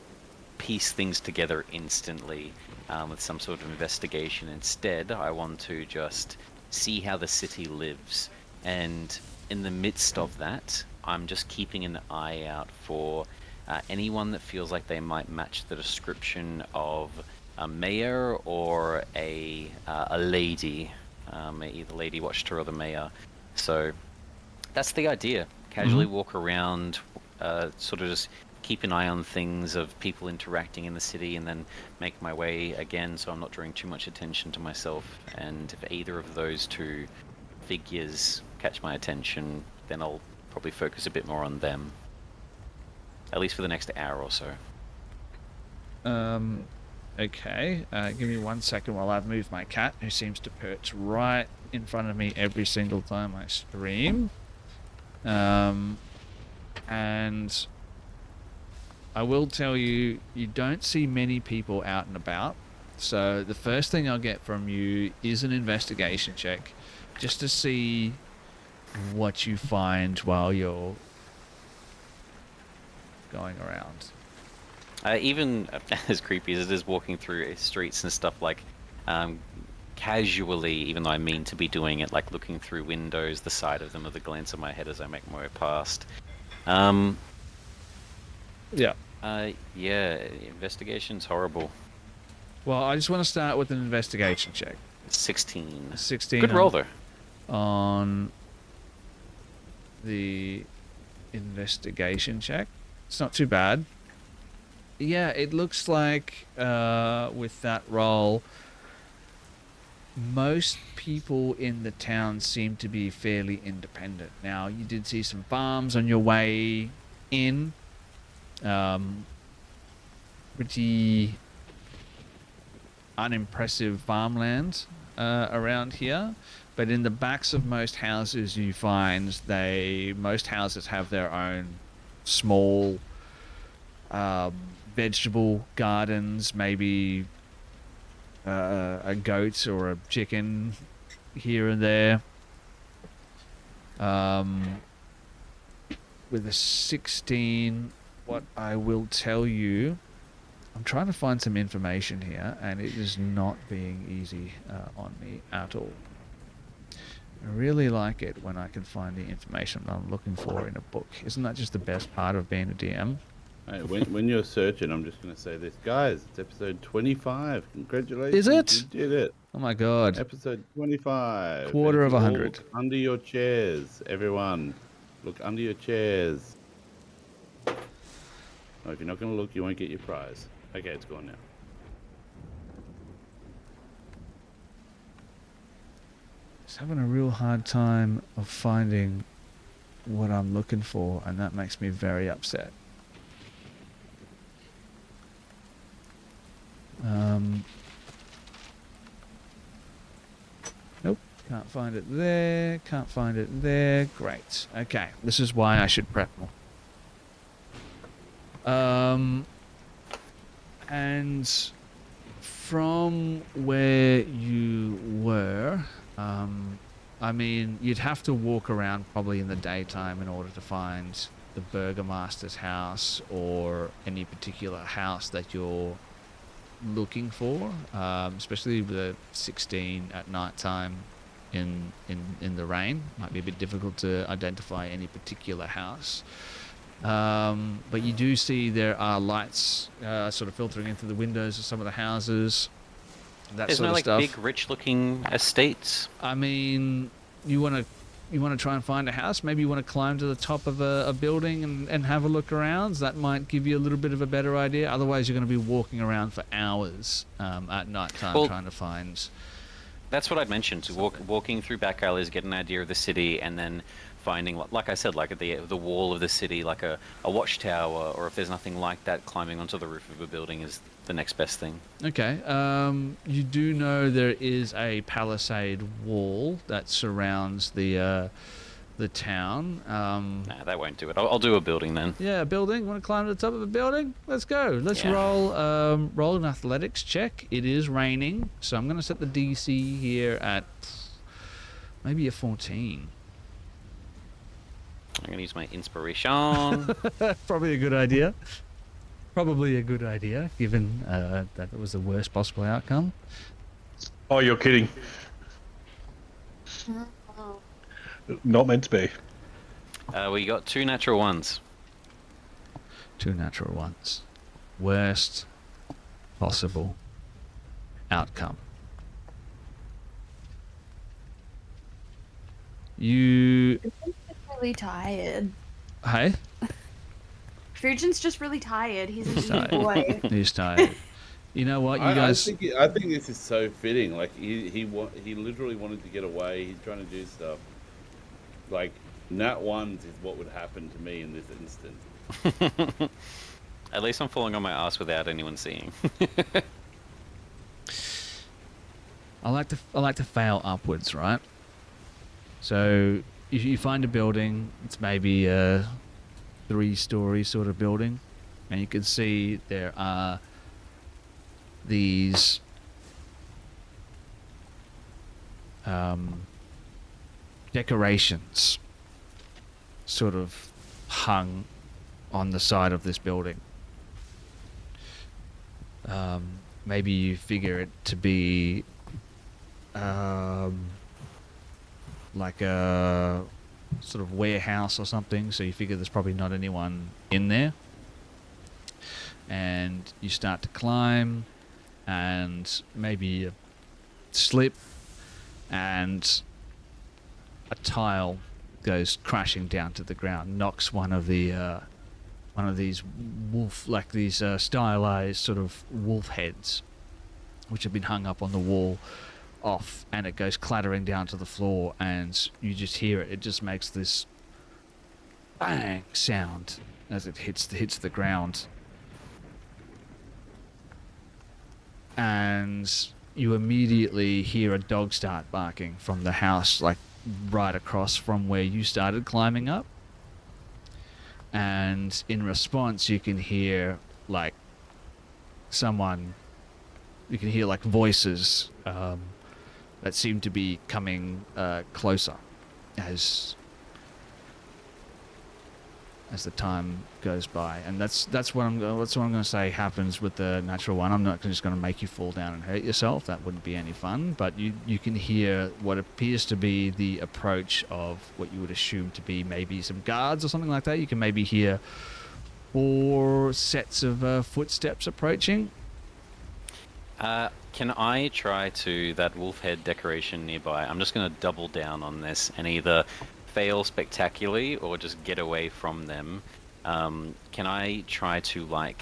piece things together instantly with some sort of investigation. Instead, I want to just see how the city lives. And in the midst of that, I'm just keeping an eye out for anyone that feels like they might match the description of a mayor or a lady, either lady watcher or the mayor. So that's the idea. Casually walk around, sort of just keep an eye on things of people interacting in the city, and then make my way again so I'm not drawing too much attention to myself. And if either of those 2 figures catch my attention, then I'll probably focus a bit more on them. At least for the next hour or so. Okay. Give me 1 second while I've moved my cat, who seems to perch right in front of me every single time I stream. And I will tell you, you don't see many people out and about. So the first thing I'll get from you is an investigation check, just to see what you find while you're going around. Even as creepy as it is walking through streets and stuff, like casually, even though I mean to be doing it, like looking through windows, the side of them with a glance of my head as I make my way past. Yeah. Yeah, investigation's horrible. Well, I just want to start with an investigation check. 16. 16. Good roll, though. On the investigation check. It's not too bad. Yeah, it looks like with that roll, most people in the town seem to be fairly independent. Now, you did see some farms on your way in. Pretty unimpressive farmland around here, but in the backs of most houses you find most houses have their own small vegetable gardens, maybe a goat or a chicken here and there. With a 16, what I will tell you, I'm trying to find some information here, and it is not being easy on me at all. I really like it when I can find the information I'm looking for in a book. Isn't that just the best part of being a DM? Hey, when you're searching, I'm just going to say this. Guys, it's episode 25. Congratulations. Is it? You did it. Oh my god. Episode 25. Quarter And of if you 100. all look under your chairs, everyone. Look under your chairs. Oh, if you're not going to look, you won't get your prize. Okay, it's gone now. Just having a real hard time of finding what I'm looking for, and that makes me very upset. Nope, can't find it there, can't find it there. Great. Okay, this is why I should prep more. And from where you were, I mean, you'd have to walk around probably in the daytime in order to find the burgomaster's house or any particular house that you're looking for, especially with a 16 at night time in the rain. Might be a bit difficult to identify any particular house. But you do see there are lights sort of filtering into the windows of some of the houses. That There's sort no of like stuff. big rich-looking estates. I mean, you want to try and find a house. Maybe you want to climb to the top of a building and have a look around. That might give you a little bit of a better idea. Otherwise, you're going to be walking around for hours at night time trying to find. That's what I'd mentioned. To walking through back alleys, get an idea of the city, and then finding, like I said, like at the wall of the city, like a watchtower, or if there's nothing like that, climbing onto the roof of a building is the next best thing. Okay. You do know there is a palisade wall that surrounds the town. Nah, that won't do it. I'll do a building then. Yeah, a building. Want to climb to the top of a building? Let's go. Let's Yeah. roll an athletics check. It is raining, so I'm going to set the DC here at maybe a 14. I'm going to use my inspiration. Probably a good idea. Probably a good idea, given that it was the worst possible outcome. Oh, you're kidding. Not meant to be. We got 2 natural ones. 2 natural ones. Worst possible outcome. You... Really tired. Hey? Fujin's just really tired. He's a Tired. big boy. He's tired. You know what, you guys... I think this is so fitting. Like he literally wanted to get away. He's trying to do stuff. Like nat ones is what would happen to me in this instance. At least I'm falling on my ass without anyone seeing. I like to fail upwards, right? So if you find a building, it's maybe a 3-story sort of building, and you can see there are these decorations sort of hung on the side of this building. Maybe you figure it to be like a sort of warehouse or something, so you figure there's probably not anyone in there. And you start to climb, and maybe you slip, and a tile goes crashing down to the ground, knocks one of these wolf, like these stylized sort of wolf heads, which have been hung up on the wall, off, and it goes clattering down to the floor, and you just hear it. It just makes this bang sound as it hits the ground. And you immediately hear a dog start barking from the house, like right across from where you started climbing up. And in response, you can hear like voices that seem to be coming closer as as the time goes by, and that's what I'm going to say happens with the natural one. I'm not just going to make you fall down and hurt yourself. That wouldn't be any fun. But you can hear what appears to be the approach of what you would assume to be maybe some guards or something like that. You can maybe hear 4 sets of footsteps approaching. Can I try to that wolf head decoration nearby? I'm just going to double down on this and either fail spectacularly or just get away from them. Can I try to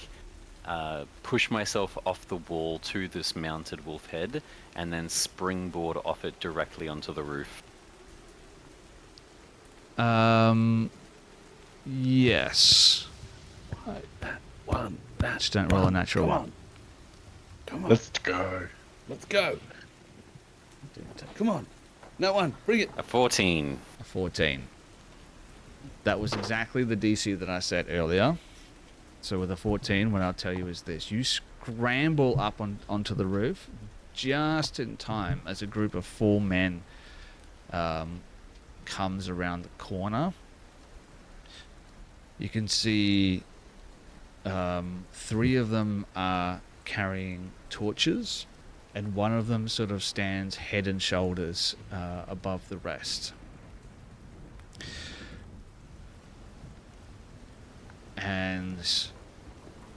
push myself off the wall to this mounted wolf head and then springboard off it directly onto the roof? Yes. One. Just don't roll a natural one. Come on. Let's go. Let's go. Come on. That one. Bring it. A 14. A 14. That was exactly the DC that I said earlier. So with a 14, what I'll tell you is this. You scramble up onto the roof just in time as a group of 4 men comes around the corner. You can see 3 of them are carrying torches, and one of them sort of stands head and shoulders above the rest. And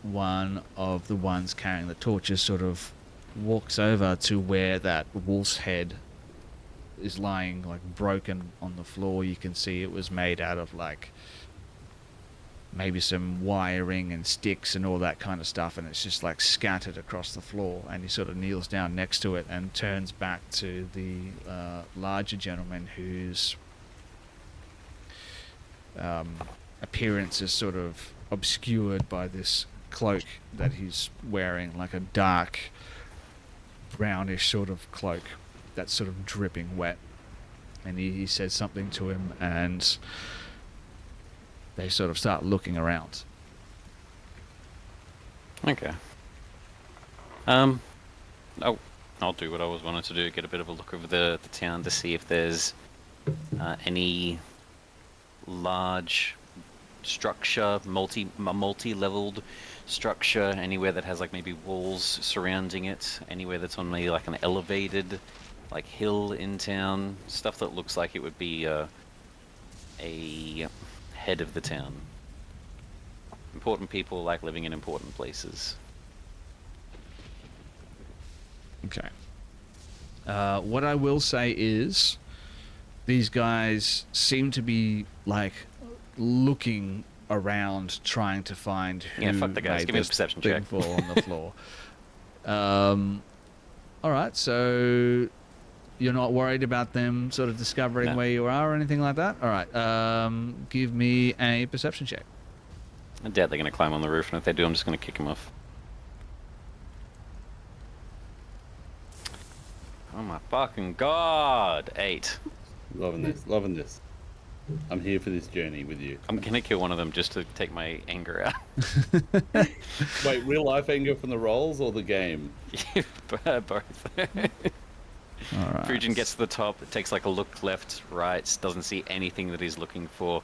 one of the ones carrying the torches sort of walks over to where that wolf's head is lying broken on the floor. You can see it was made out of maybe some wiring and sticks and all that kind of stuff, and it's just scattered across the floor. And he sort of kneels down next to it and turns back to the larger gentleman whose appearance is sort of obscured by this cloak that he's wearing, like a dark brownish sort of cloak that's sort of dripping wet. And he says something to him, and they sort of start looking around. Okay. I'll do what I was wanting to do, get a bit of a look over the town to see if there's any large structure, multi-leveled structure, anywhere that has maybe walls surrounding it, anywhere that's on maybe an elevated hill in town, stuff that looks like it would be a head of the town. Important people like living in important places. Okay. What I will say is these guys seem to be looking around, trying to find who fuck the guys. made Give me a this perception thing check. fall on the floor. All right, so you're not worried about them sort of discovering where you are or anything like that? All right, give me a perception check. I doubt they're going to climb on the roof, and if they do, I'm just going to kick them off. Oh my fucking god! 8. Loving this. I'm here for this journey with you. I'm going to kill one of them just to take my anger out. Wait, real life anger from the rolls or the game? Both. All right. Fujin gets to the top, takes a look left, right, doesn't see anything that he's looking for.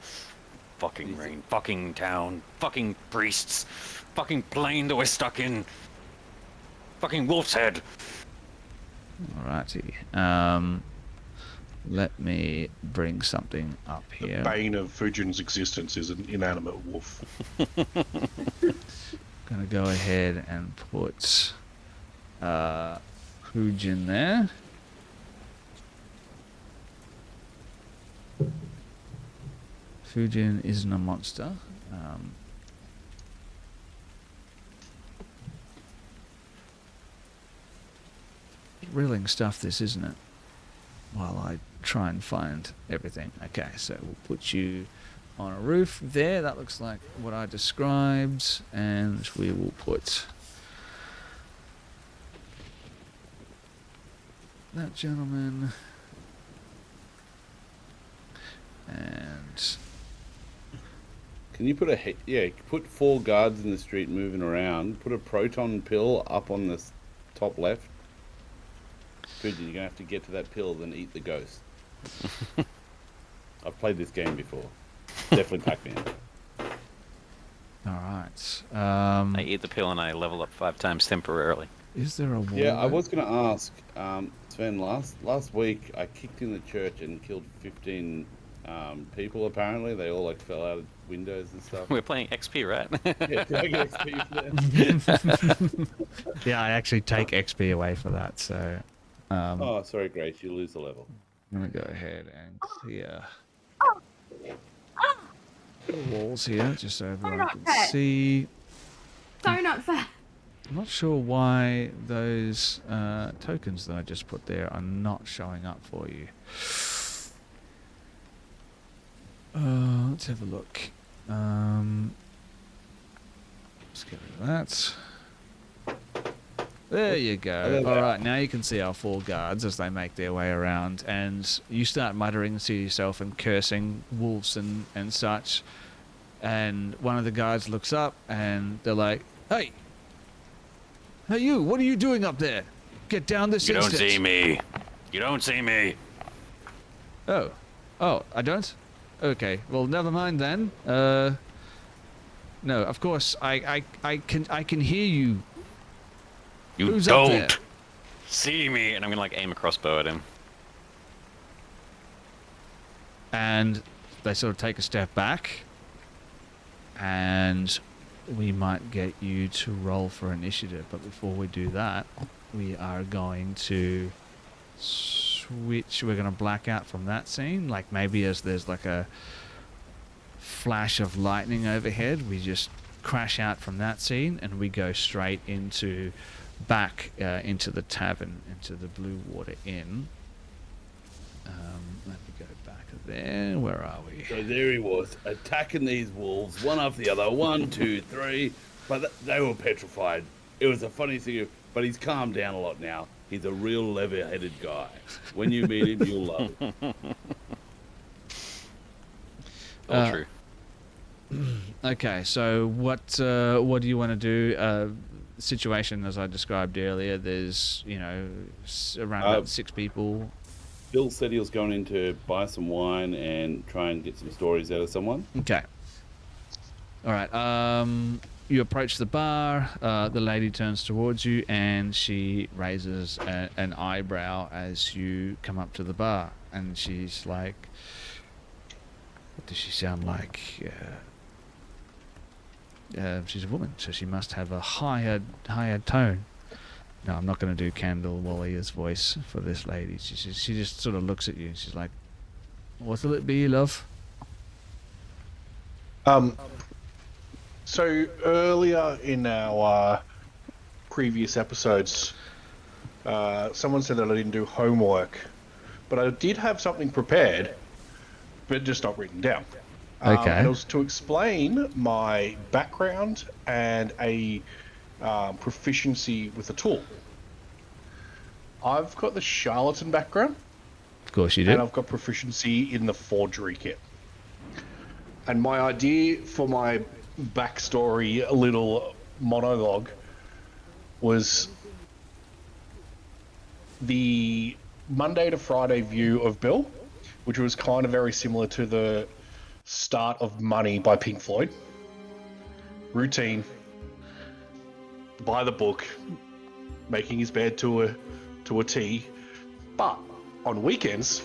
Fucking rain, fucking town, fucking priests, fucking plane that we're stuck in, fucking wolf's head. Alrighty. Let me bring something up here. The bane of Fujin's existence is an inanimate wolf. Gonna go ahead and put Fujin there. Fujin isn't a monster. Reeling stuff, this, isn't it? While I try and find everything. Okay, so we'll put you on a roof there. That looks like what I described. And we will put that gentleman. And Can you put put 4 guards in the street moving around, put a proton pill up on the top left. Fujin, you're gonna have to get to that pill, then eat the ghost. I've played this game before. Definitely Pac-Man. All right. I eat the pill and I level up 5 times temporarily. Is there a wall? Yeah, I was going to ask, Sven, last week I kicked in the church and killed 15 people, apparently. They all, like, fell out of windows and stuff. We're playing XP, right? Yeah, did I get XP for that? Yeah, I actually take XP away for that, so... Oh, sorry, Grace, you lose a level. I'm going to go ahead and clear the walls here, just so everyone not can fair. see. So not fair. I'm not sure why those tokens that I just put there are not showing up for you. Let's have a look. Let's get rid of that. There you go. Alright, now you can see our 4 guards as they make their way around, and you start muttering to yourself and cursing wolves and such. And one of the guards looks up and they're like, Hey, you, what are you doing up there? Get down this instant. You don't see me. You don't see me. Oh, I don't? Okay, well, never mind then. No, of course, I can hear you. You Who's up there? don't see me. And I'm gonna like aim a crossbow at him. And they sort of take a step back, and we might get you to roll for initiative. But before we do that, we are going to switch. We're going to black out from that scene. Like maybe as there's like a flash of lightning overhead, we just crash out from that scene and we go straight into into the tavern, into the Blue Water Inn. Let me go back there. Where are we? So there he was, attacking these wolves, one after the other, 1, 2, 3. But they were petrified. It was a funny thing, but he's calmed down a lot now. He's a real level-headed guy. When you meet him, you'll love him. All true. Okay, so what do you want to do? Situation as I described earlier. There's around about 6 people. Bill said he was going in to buy some wine and try and get some stories out of someone. Okay. All right. You approach the bar. The lady turns towards you and she raises an eyebrow as you come up to the bar, and she's like, "What does she sound like?" She's a woman, so she must have a higher tone. No, I'm not going to do Candle Wallier's voice for this lady. She just sort of looks at you. She's like, "What'll it be, love?" So earlier in our previous episodes, someone said that I didn't do homework, but I did have something prepared, but just not written down. Okay. And it was to explain my background and a proficiency with a tool. I've got the charlatan background. Of course you do. And I've got proficiency in the forgery kit. And my idea for my backstory little monologue was the Monday to Friday view of Bill, which was kind of very similar to the start of Money by Pink Floyd. Routine, by the book, making his bed to a T, but on weekends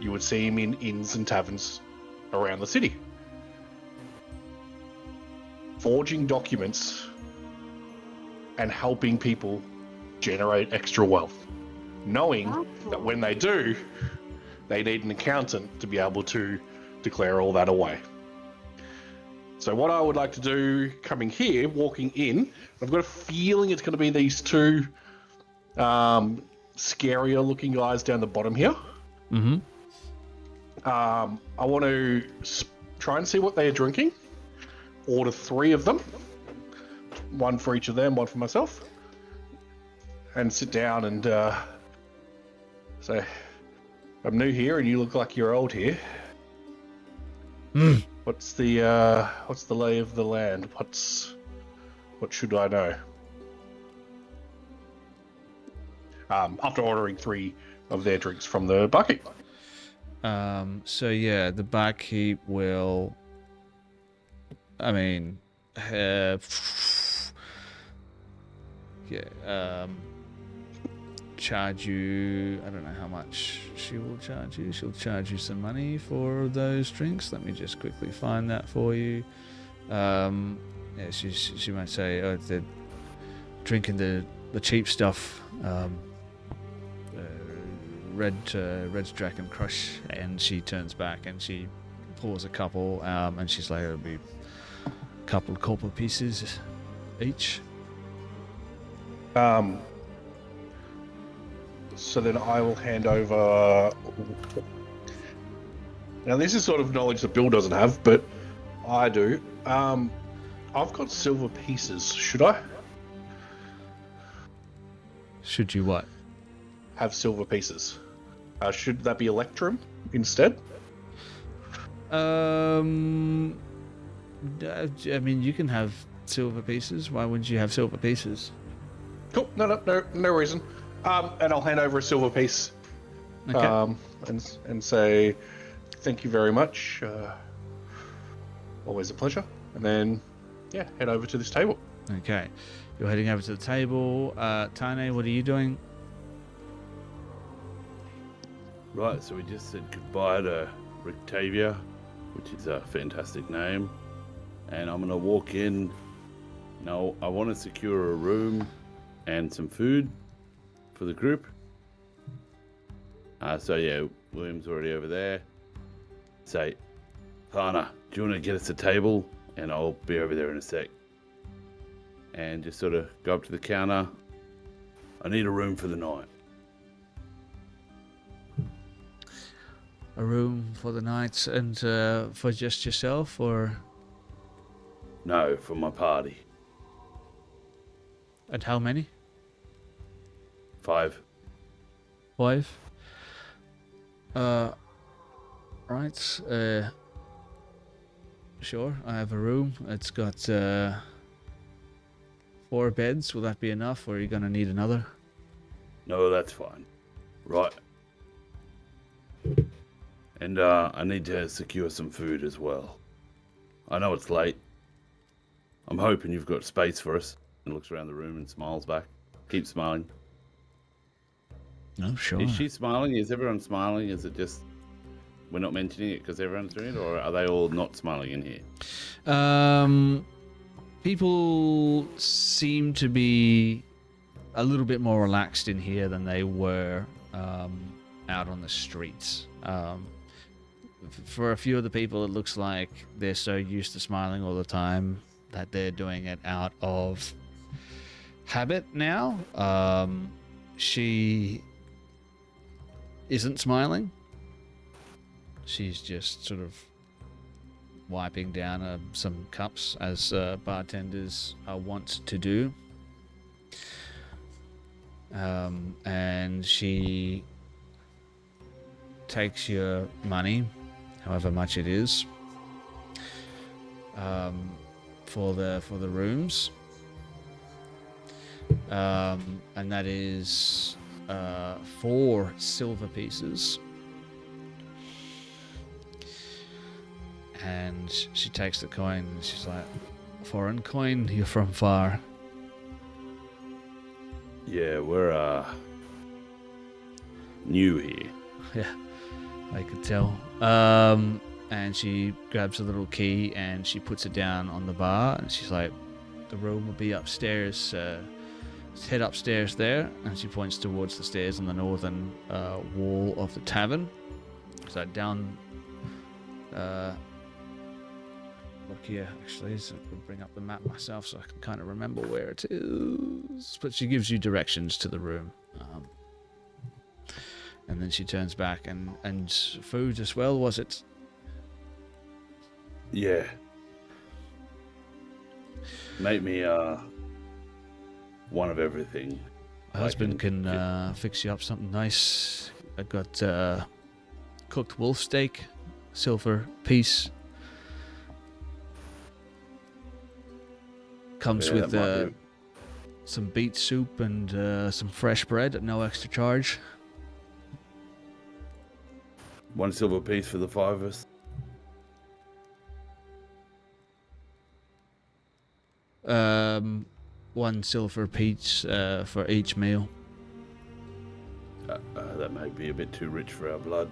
you would see him in inns and taverns around the city, forging documents and helping people generate extra wealth, knowing that when they do, they need an accountant to be able to declare all that away. So what I would like to do coming here, walking in, I've got a feeling it's going to be these 2 scarier looking guys down the bottom here. Mm-hmm. I want to try and see what they are drinking. Order 3 of them. 1 for each of them, 1 for myself. And sit down and say, "I'm new here and you look like you're old here. What's the lay of the land? What should I know?" After ordering 3 of their drinks from the barkeep. So yeah, the barkeep will I mean, yeah, charge you. I don't know how much she will charge you. She'll charge you some money for those drinks. Let me just quickly find that for you. Yeah, she might say, "Oh, they're drinking the cheap stuff." Red's Dragon Crush, and she turns back and she pours a couple, and she's like, "It'll be a couple of copper pieces each." So then I will hand over. Now this is sort of knowledge that Bill doesn't have, but I do. I've got silver pieces. Should I Should you what? have silver pieces? Should that be Electrum instead? I mean, you can have silver pieces. Why wouldn't you have silver pieces? Cool. No reason. And I'll hand over a silver piece. Okay. And say, thank you very much. Always a pleasure. And then, yeah, head over to this table. Okay. You're heading over to the table. Tane, what are you doing? Right, so we just said goodbye to Rictavia, which is a fantastic name. And I'm going to walk in. Now, I want to secure a room and some food for the group. So, yeah, William's already over there. Say, Thana, do you want to get us a table? And I'll be over there in a sec. And just sort of go up to the counter. I need a room for the night. A room for the night and for just yourself, or? No, for my party. And how many? 5. 5? Right. Sure, I have a room. It's got 4 beds. Will that be enough, or are you going to need another? No, that's fine. Right. And I need to secure some food as well. I know it's late. I'm hoping you've got space for us. And looks around the room and smiles back. Keep smiling. Oh, sure. Is she smiling? Is everyone smiling? Is it just we're not mentioning it because everyone's doing it? Or are they all not smiling in here? People seem to be a little bit more relaxed in here than they were out on the streets. For a few of the people, it looks like they're so used to smiling all the time that they're doing it out of habit now. She isn't smiling. She's just sort of wiping down some cups, as bartenders are wont to do. And she takes your money, however much it is, for the rooms, and that is 4 silver pieces. And she takes the coin and she's like, "Foreign coin, you're from far." Yeah, we're new here. Yeah, I could tell. And she grabs a little key and she puts it down on the bar and she's like, "The room will be upstairs. Head upstairs there." And she points towards the stairs on the northern wall of the tavern. So down. Look here, actually, so I'll bring up the map myself so I can kind of remember where it is. But she gives you directions to the room. And then she turns back and food as well, was it? Yeah. Make me one of everything. My husband can fix you up something nice. I've got cooked wolf steak, silver piece. Comes with some beet soup and some fresh bread at no extra charge. 1 silver piece for the 5 of us. 1 silver piece for each meal. That might be a bit too rich for our blood.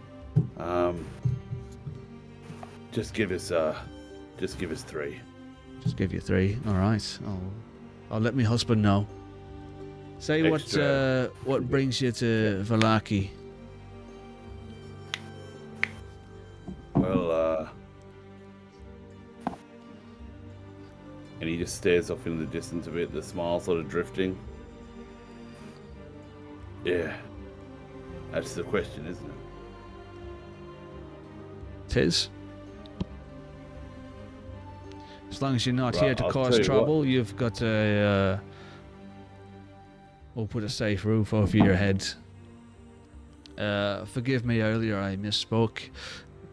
Just give us 3. Just give you 3. All right. I'll let my husband know. Say what brings you to Valaki? Well, and he just stares off into the distance a bit, the smile sort of drifting. Yeah. That's the question, isn't it? Tis. As long as you're not here to I'll cause tell you trouble, you've got a... we'll put a safe roof over your head. Forgive me earlier, I misspoke.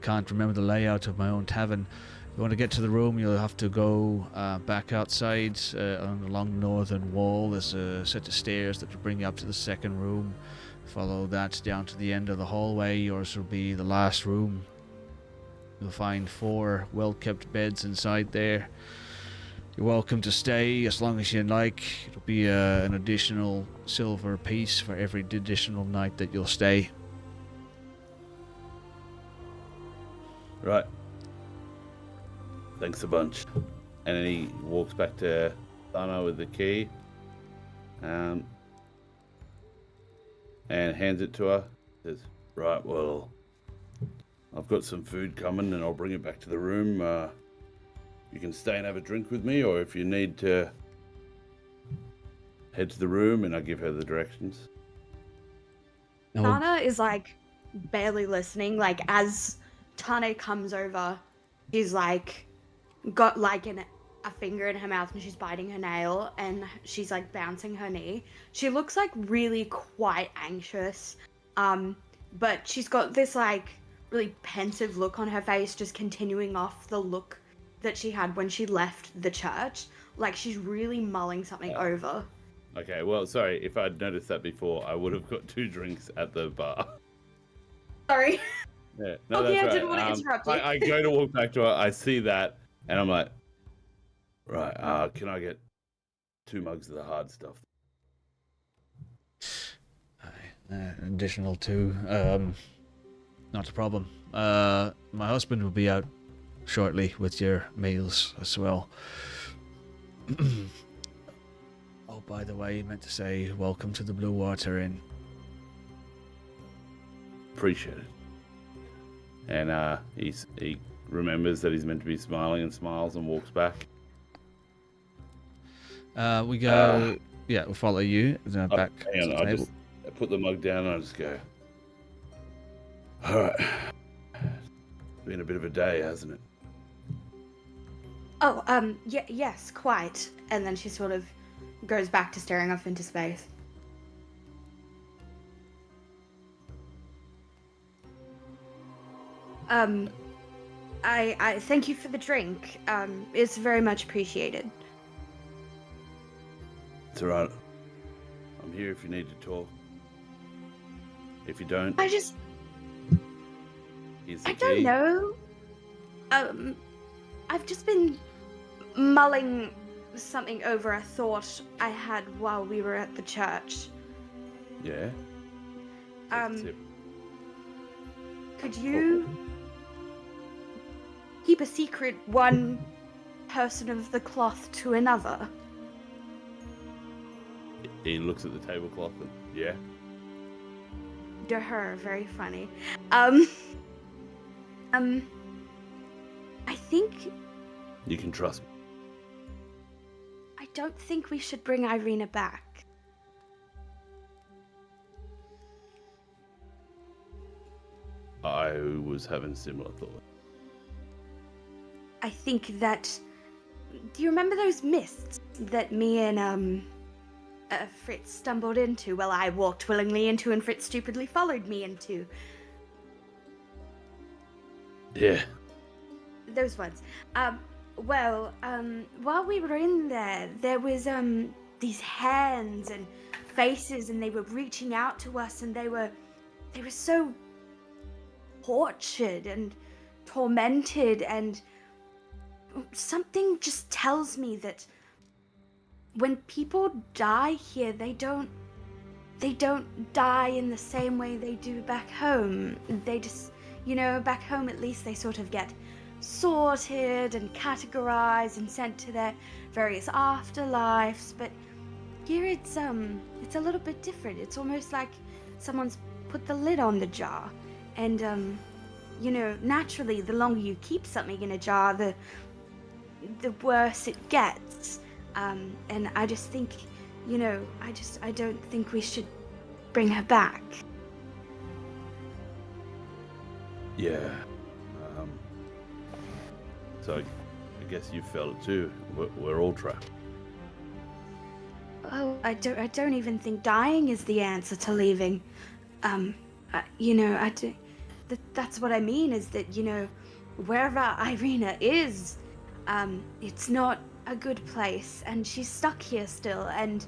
Can't remember the layout of my own tavern. If you want to get to the room, you'll have to go back outside along the northern wall. There's a set of stairs that will bring you up to the second room. Follow that down to the end of the hallway. Yours will be the last room. You'll find 4 well-kept beds inside there. You're welcome to stay as long as you like. It'll be an additional silver piece for every additional night that you'll stay. Right. Thanks a bunch. And then he walks back to Thana with the key. And hands it to her. Says, right, well, I've got some food coming and I'll bring it back to the room. You can stay and have a drink with me, or if you need to head to the room, and I give her the directions. Thana is like barely listening. Like as Tane comes over, she's like got like a finger in her mouth and she's biting her nail and she's like bouncing her knee. She looks like really quite anxious. But she's got this like really pensive look on her face, just continuing off the look that she had when she left the church. Like she's really mulling something over. Okay, well, sorry, if I'd noticed that before, I would have got 2 drinks at the bar. Sorry. Yeah, no, Okay, that's I right. didn't want to interrupt you. I go to walk back to her, I see that, and I'm like, right, can I get 2 mugs of the hard stuff? Additional 2. Not a problem. My husband will be out shortly with your meals as well. Oh, by the way, I meant to say welcome to the Blue Water Inn. Appreciate it. And he remembers that he's meant to be smiling and smiles and walks back. We go... yeah, we'll follow you back Hang to on, the table. I put the mug down and I just go, alright. It's been a bit of a day, hasn't it? Oh, yes, quite. And then she sort of goes back to staring off into space. I thank you for the drink. It's very much appreciated. It's alright. I'm here if you need to talk. If you don't, here's the I key. don't know. I've just been mulling something over a thought I had while we were at the church. Yeah? Take a sip. Could you keep a secret one person of the cloth to another? He looks at the tablecloth and, yeah? To her, very funny. I think... You can trust me. I don't think we should bring Irina back. I was having similar thoughts. I think that... Do you remember those mists that me and, Fritz stumbled into? Well, I walked willingly into and Fritz stupidly followed me into. Yeah. Those ones. While we were in there, there was, these hands and faces and they were reaching out to us and they were so tortured and tormented, and something just tells me that when people die here, they don't die in the same way they do back home. They just, back home at least they sort of get sorted and categorized and sent to their various afterlives, but here it's a little bit different. It's almost like someone's put the lid on the jar, and naturally the longer you keep something in a jar, the worse it gets. And I just think, I don't think we should bring her back. Yeah. So I guess you felt it too. We're all trapped. Oh, I don't even think dying is the answer to leaving. That's what I mean, is that, wherever Irina is, it's not a good place, and she's stuck here still, and,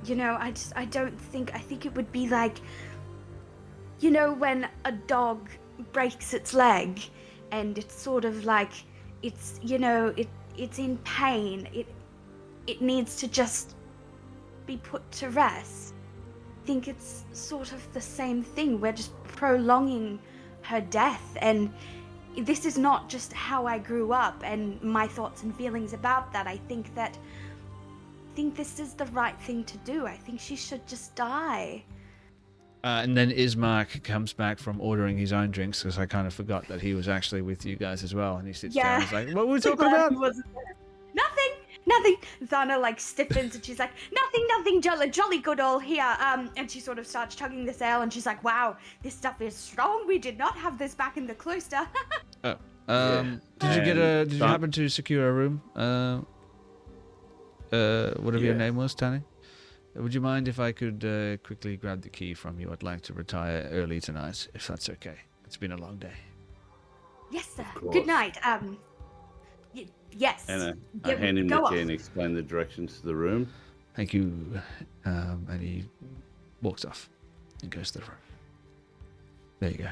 I think it would be like, when a dog breaks its leg, and it's sort of like, it's, it's in pain, it needs to just be put to rest. I think it's sort of the same thing. We're just prolonging her death, and this is not just how I grew up and my thoughts and feelings about that. I think this is the right thing to do. I think she should just die. And then Ismark comes back from ordering his own drinks, because I kind of forgot that he was actually with you guys as well. And he sits down and he's like, what were we talking about? Nothing. Thana stiffens and she's like, nothing, jolly good all here. And she sort of starts chugging this ale and she's like, wow, this stuff is strong. We did not have this back in the cloister. Did you happen to secure a room? Whatever your name was, Tane? Would you mind if I could quickly grab the key from you? I'd like to retire early tonight, if that's okay. It's been a long day. Yes, sir. Good night. Yes. And I hand him the key and explain the directions to the room. Thank you. And he walks off and goes to the room. There you go.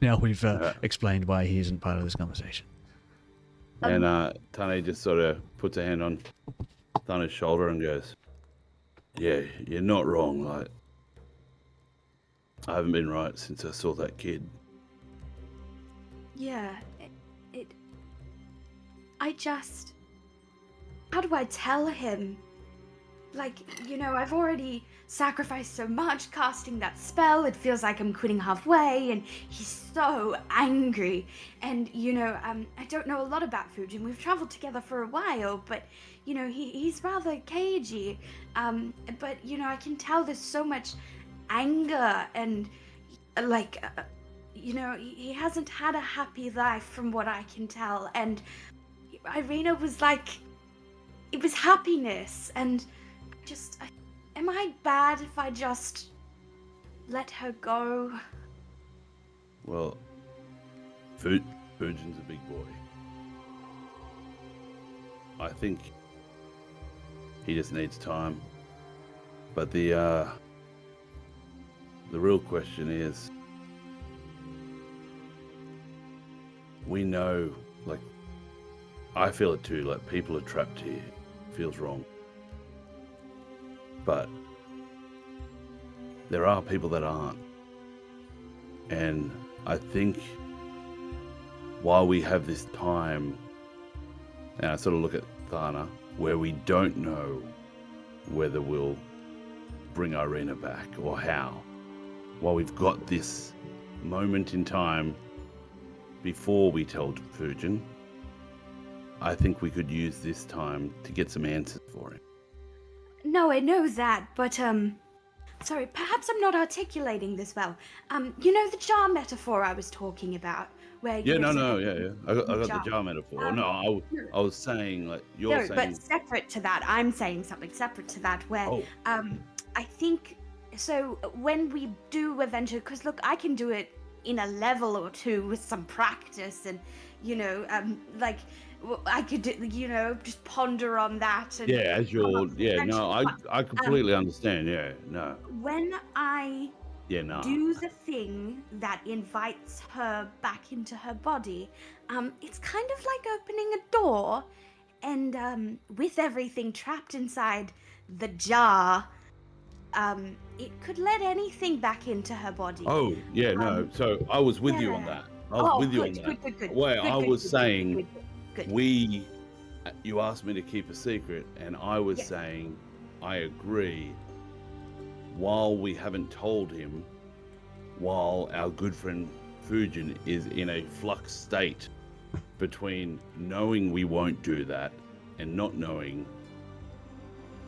Now we've explained why he isn't part of this conversation. And Tane just sort of puts a hand on Thana's shoulder and goes, yeah, you're not wrong. Like, I haven't been right since I saw that kid. Yeah, how do I tell him? I've already sacrificed so much casting that spell. It feels like I'm quitting halfway, and he's so angry. And, I don't know a lot about Fujin. We've traveled together for a while, but, he's rather cagey. But, I can tell there's so much anger and, he hasn't had a happy life from what I can tell. And Irina was it was happiness, and am I bad if I just let her go? Well, Fujin's a big boy. I think he just needs time. But the real question is, we know, I feel it too, people are trapped here. It feels wrong. But there are people that aren't. And I think while we have this time, and I sort of look at Thana, where we don't know whether we'll bring Irina back or how, while we've got this moment in time before we tell Fujin, I think we could use this time to get some answers for him. No, I know that, but, sorry, perhaps I'm not articulating this well. The jar metaphor I was talking about, where... Yeah, yeah. I got the jar metaphor. I was saying, you're saying... No, but separate to that, I'm saying something separate to that, where, I think, so when we do eventually, because look, I can do it in a level or two with some practice, and, I could, just ponder on that. And, yeah, as you're... I completely understand, no. When I do the thing that invites her back into her body, it's kind of like opening a door, And with everything trapped inside the jar, it could let anything back into her body. Oh, yeah, no. So I was with you on that. I was with you on that. Good. Wait, I was saying, good. you asked me to keep a secret, and I was saying, I agree. While we haven't told him, while our good friend Fujin is in a flux state between knowing we won't do that and not knowing,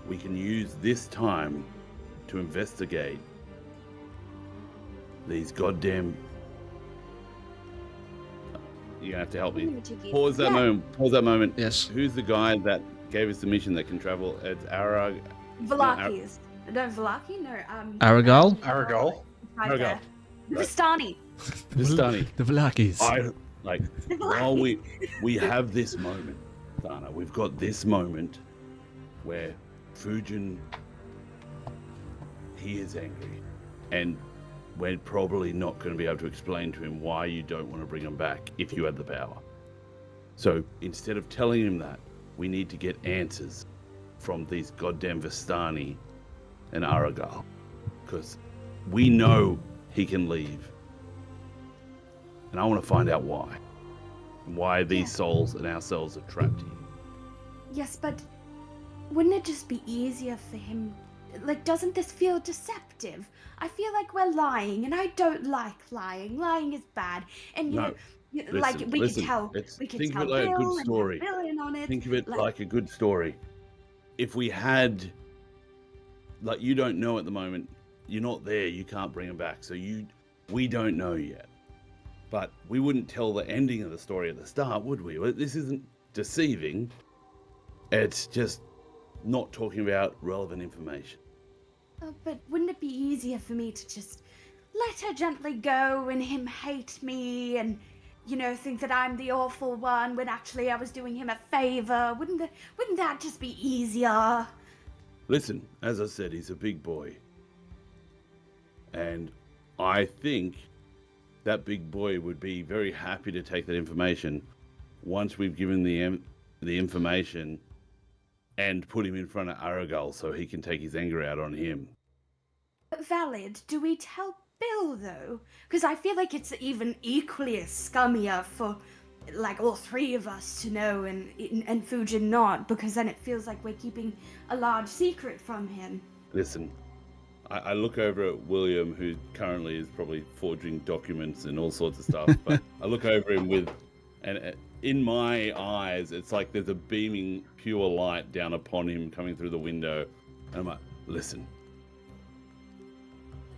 we can use this time to investigate these goddamn... You're gonna have to help me. Pause that moment. Yes. Who's the guy that gave us the mission that can travel? It's Arag... Velakis. No, Velaki? No, Aragal? Aragal. Right there. Vistani. Vistani. The Velakis. While we have this moment, Thana, we've got this moment where Fujin, he is angry, and we're probably not going to be able to explain to him why you don't want to bring him back if you had the power. So instead of telling him that, we need to get answers from these goddamn Vistani and Aragal, because we know he can leave, and I want to find out why these souls and ourselves are trapped here. Yes, but wouldn't it just be easier for him? Like, doesn't this feel deceptive? I feel like we're lying, and I don't like lying. Lying is bad, and you know, we could tell think of it like a good story. Bill in on it. Think of it like a good story. If we had, like, you don't know at the moment, you're not there, you can't bring him back, so we don't know yet. But we wouldn't tell the ending of the story at the start, would we? This isn't deceiving. It's just not talking about relevant information. Oh, but wouldn't it be easier for me to just let her gently go and him hate me and, you know, think that I'm the awful one when actually I was doing him a favor? Wouldn't that just be easier? Listen, as I said, he's a big boy. And I think that big boy would be very happy to take that information once we've given the information and put him in front of Aragal so he can take his anger out on him. Valid. Do we tell Bill, though? Because I feel like it's even equally as scummier for, like, all three of us to know and Fujin not, because then it feels like we're keeping a large secret from him. Listen, I look over at William, who currently is probably forging documents and all sorts of stuff, but I look over him with, and in my eyes, it's like there's a beaming pure light down upon him coming through the window. And I'm like, listen,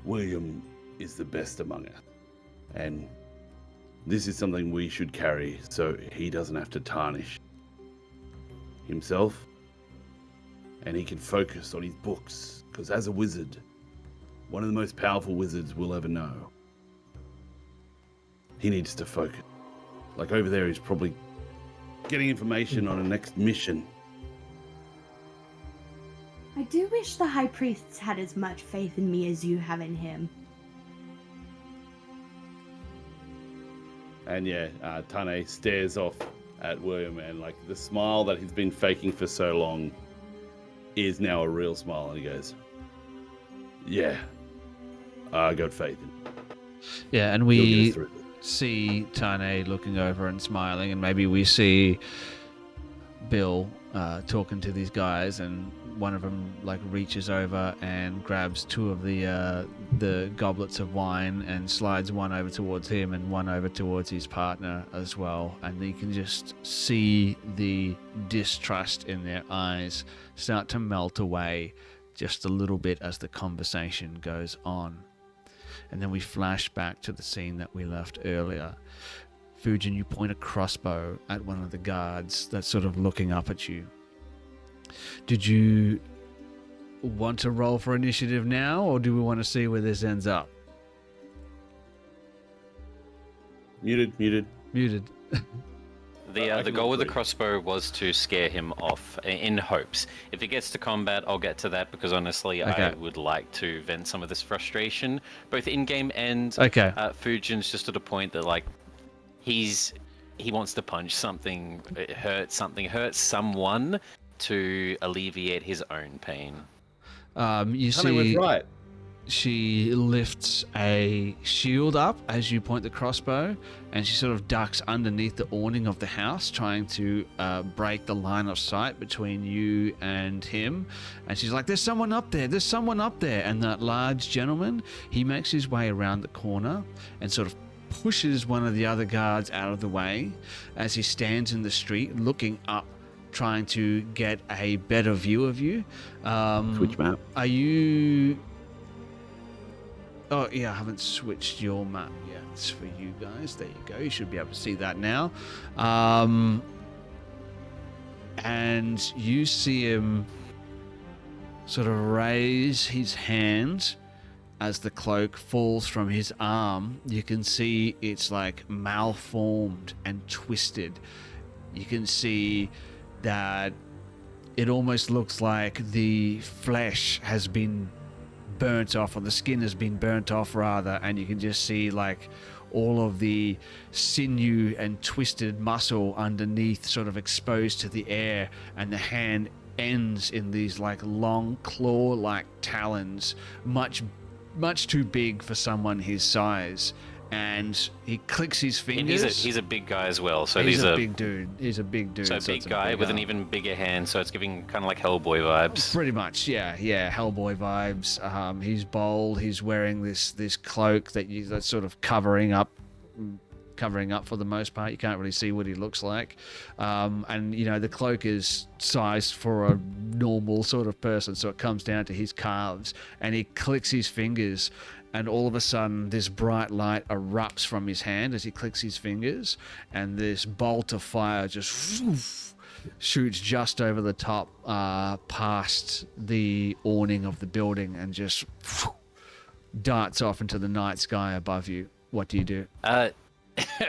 William is the best among us. And this is something we should carry so he doesn't have to tarnish himself. And he can focus on his books. Because as a wizard, one of the most powerful wizards we'll ever know, he needs to focus. Like over there, he's probably getting information on a next mission. I do wish the High Priests had as much faith in me as you have in him. And yeah, Tane stares off at William, and like the smile that he's been faking for so long is now a real smile, and he goes, yeah, I got faith in you. Yeah, and we see Tane looking over and smiling, and maybe we see Bill talking to these guys, and one of them like reaches over and grabs two of the goblets of wine and slides one over towards him and one over towards his partner as well, and you can just see the distrust in their eyes start to melt away just a little bit as the conversation goes on. And then we flash back to the scene that we left earlier. Fujin, you point a crossbow at one of the guards that's sort of looking up at you. Did you want to roll for initiative now, or do we want to see where this ends up? Muted. The goal with the crossbow was to scare him off in hopes. If it gets to combat, I'll get to that, because honestly, okay, I would like to vent some of this frustration, both in-game and Fujin's just at a point that, like, he's he wants to punch something, hurt someone to alleviate his own pain. You Thana was see, right. she lifts a shield up as you point the crossbow, and she sort of ducks underneath the awning of the house, trying to break the line of sight between you and him. And she's like, "There's someone up there. There's someone up there." And that large gentleman, he makes his way around the corner and sort of pushes one of the other guards out of the way as he stands in the street looking up, trying to get a better view of you. Switch map. Are you... Oh, yeah, I haven't switched your map yet. It's for you guys. There you go. You should be able to see that now. And you see him sort of raise his hand as the cloak falls from his arm. You can see it's like malformed and twisted. You can see that it almost looks like the flesh has been burnt off, or the skin has been burnt off rather, and you can just see like all of the sinew and twisted muscle underneath sort of exposed to the air, and the hand ends in these like long claw-like talons, much too big for someone his size. And he clicks his fingers. He's a big guy as well, so he's a big dude. He's a big dude. So a big guy with an even bigger hand, so it's giving kind of like Hellboy vibes. Pretty much, yeah, Hellboy vibes. He's bold. He's wearing this cloak that's sort of covering up for the most part. You can't really see what he looks like. And you know, the cloak is sized for a normal sort of person, so it comes down to his calves. And he clicks his fingers, and all of a sudden this bright light erupts from his hand as he clicks his fingers, and this bolt of fire just shoots just over the top, past the awning of the building, and just darts off into the night sky above you. What do you do?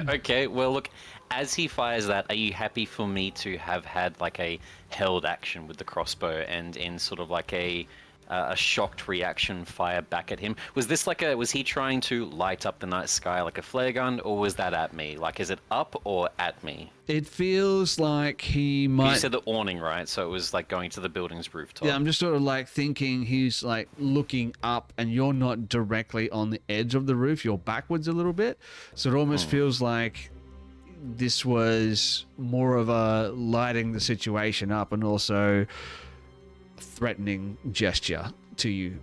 Okay, well look, as he fires that, are you happy for me to have had like a held action with the crossbow, and in sort of like a shocked reaction fire back at him? Was he trying to light up the night sky like a flare gun, or was that at me? Like, is it up or at me? It feels like he might... You said the awning, right? So it was like going to the building's rooftop. Yeah, I'm just sort of like thinking he's like looking up, and you're not directly on the edge of the roof. You're backwards a little bit. So it almost feels like this was more of a lighting the situation up and also threatening gesture to you.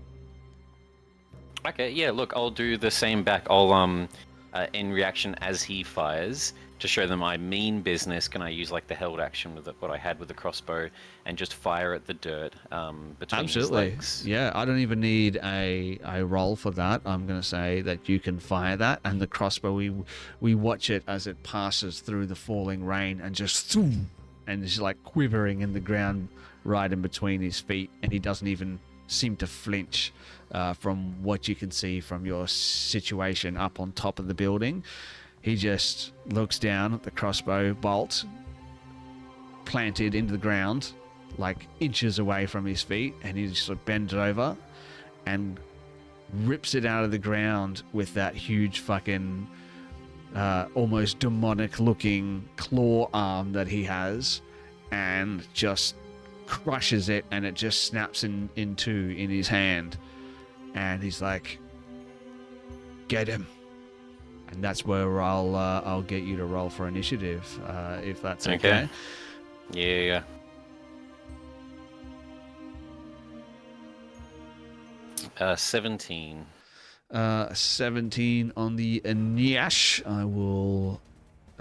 Okay, yeah, look, I'll do the same back. I'll in reaction as he fires, to show them I mean business, can I use like the held action with what I had with the crossbow and just fire at the dirt between his legs? Yeah, I don't even need a roll for that. I'm going to say that you can fire that, and the crossbow, we watch it as it passes through the falling rain and just and it's like quivering in the ground right in between his feet, and he doesn't even seem to flinch from what you can see from your situation up on top of the building. He just looks down at the crossbow bolt planted into the ground like inches away from his feet, and he just sort of bends over and rips it out of the ground with that huge fucking almost demonic looking claw arm that he has, and just crushes it, and it just snaps in two in his hand, and he's like, "Get him." And that's where I'll get you to roll for initiative, if that's okay. Yeah. 17. 17 on the Nyash. I will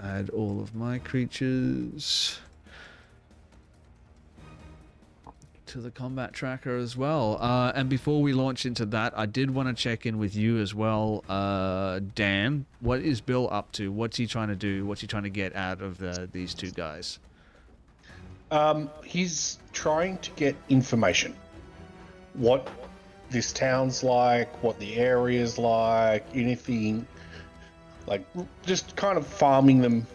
add all of my creatures to the combat tracker as well. And before we launch into that, I did want to check in with you as well, Dan. What is Bill up to? What's he trying to do? What's he trying to get out of these two guys? He's trying to get information. What this town's like, what the area's like, anything. Like, just kind of farming them,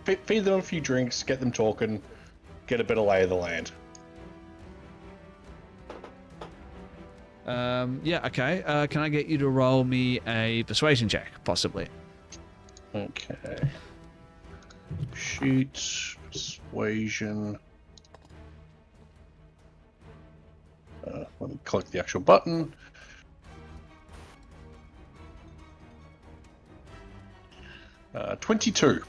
feed them a few drinks, get them talking, get a better lay of the land. Yeah, okay. Can I get you to roll me a persuasion check, possibly? Okay. Sheet, persuasion. Let me click the actual button. Uh, 22.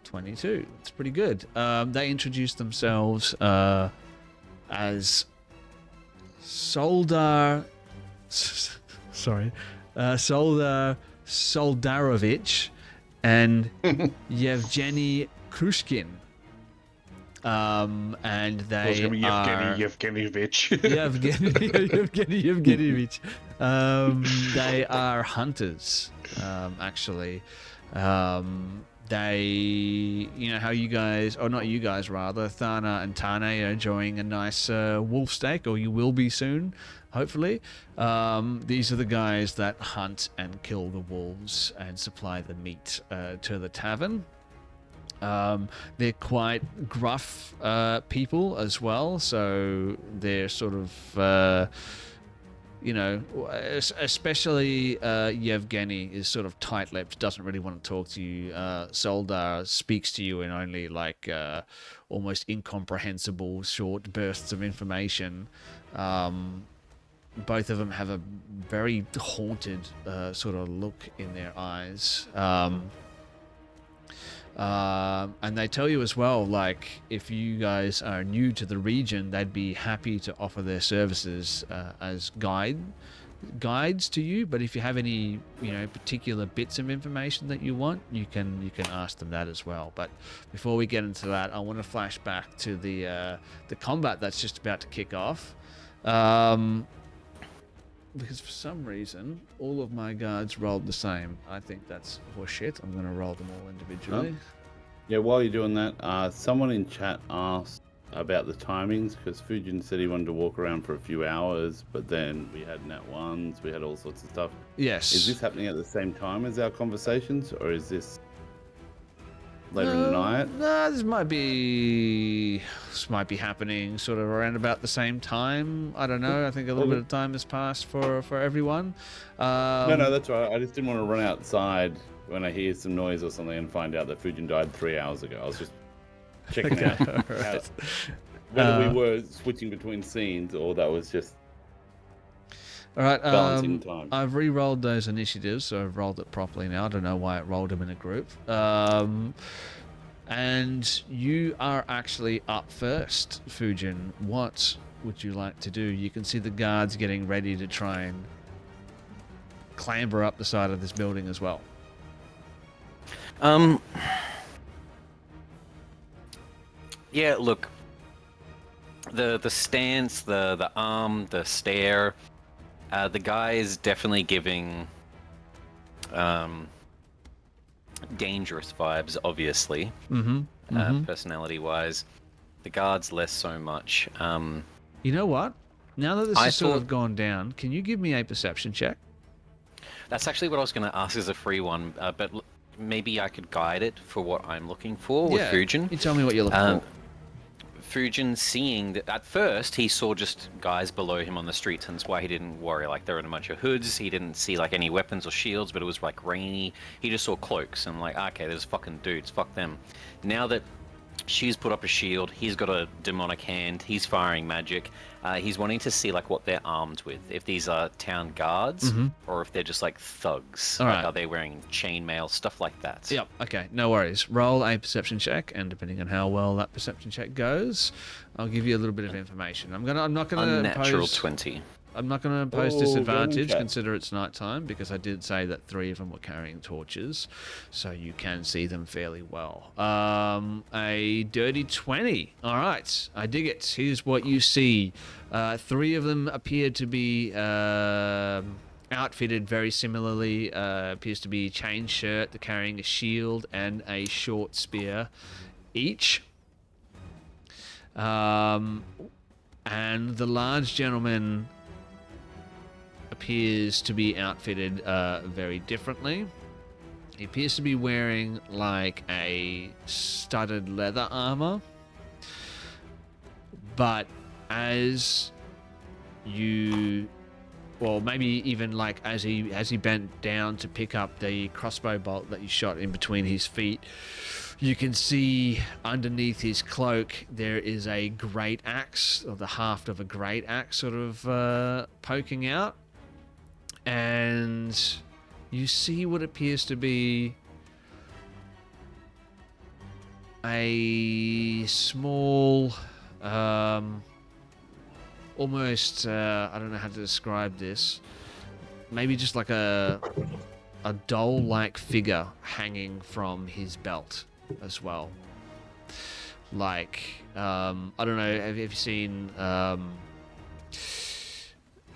22. It's pretty good. They introduced themselves as Soldar. Sorry, Soldar Soldarovich and Yevgeny Krushkin. And they are Yevgenyevich. Yevgenyevich. They are hunters, actually. They, you know how you guys, or not you guys rather, Thana and Tane are enjoying a nice wolf steak, or you will be soon, hopefully. These are the guys that hunt and kill the wolves and supply the meat to the tavern. They're quite gruff people as well, so they're sort of, you know, especially Yevgeny is sort of tight-lipped, doesn't really want to talk to you. Soldar speaks to you in only like almost incomprehensible short bursts of information. Both of them have a very haunted sort of look in their eyes. And they tell you as well, like, if you guys are new to the region, they'd be happy to offer their services as guides to you. But if you have any, you know, particular bits of information that you want, you can ask them that as well. But before we get into that, I want to flash back to the combat that's just about to kick off. Because for some reason, all of my guards rolled the same. I think that's horseshit. I'm going to roll them all individually. Yeah, while you're doing that, someone in chat asked about the timings, because Fujin said he wanted to walk around for a few hours, but then we had nat ones, we had all sorts of stuff. Yes. Is this happening at the same time as our conversations, or is this later in the night? No, this might be happening sort of around about the same time. I don't know. I think a little bit of time has passed for everyone. No, that's right. I just didn't want to run outside when I hear some noise or something and find out that Fujin died 3 hours ago. I was just checking out right. whether we were switching between scenes or that was just all right. balancing time. I've re-rolled those initiatives, so I've rolled it properly now. I don't know why it rolled them in a group. And you are actually up first, Fujin. What would you like to do? You can see the guards getting ready to try and clamber up the side of this building as well. Yeah, look. The stance, the arm, the stare, the guy is definitely giving dangerous vibes, obviously. Personality-wise. The guards less so much. You know what? Now that this has sort of gone down, can you give me a perception check? That's actually what I was going to ask as a free one, but maybe I could guide it for what I'm looking for with Fujin. You tell me what you're looking for. Fujin seeing that at first he saw just guys below him on the streets, and that's why he didn't worry. Like, there were a bunch of hoods, he didn't see like any weapons or shields, but it was like rainy. He just saw cloaks and like, okay, there's fucking dudes, fuck them. Now that she's put up a shield, he's got a demonic hand, he's firing magic. He's wanting to see like what they're armed with, if these are town guards or if they're just like thugs. All like, right. Are they wearing chainmail, stuff like that? Yep. Okay. No worries. Roll a perception check, and depending on how well that perception check goes, I'll give you a little bit of information. I'm not gonna Unnatural impose 20. I'm not going to impose Oh, disadvantage, okay. consider it's nighttime, because I did say that 3 of them were carrying torches, so you can see them fairly well. A dirty 20. All right, I dig it. Here's what you see. 3 of them appear to be outfitted very similarly. Appears to be a chain shirt. They're carrying a shield and a short spear each. And the large gentleman appears to be outfitted very differently. He appears to be wearing like a studded leather armor, but as you, well, maybe even like as he bent down to pick up the crossbow bolt that you shot in between his feet, You can see underneath his cloak there is a great axe, or the haft of a great axe sort of poking out. And you see what appears to be a small, almost, I don't know how to describe this, maybe just like a doll-like figure hanging from his belt as well. Like, I don't know, have you seen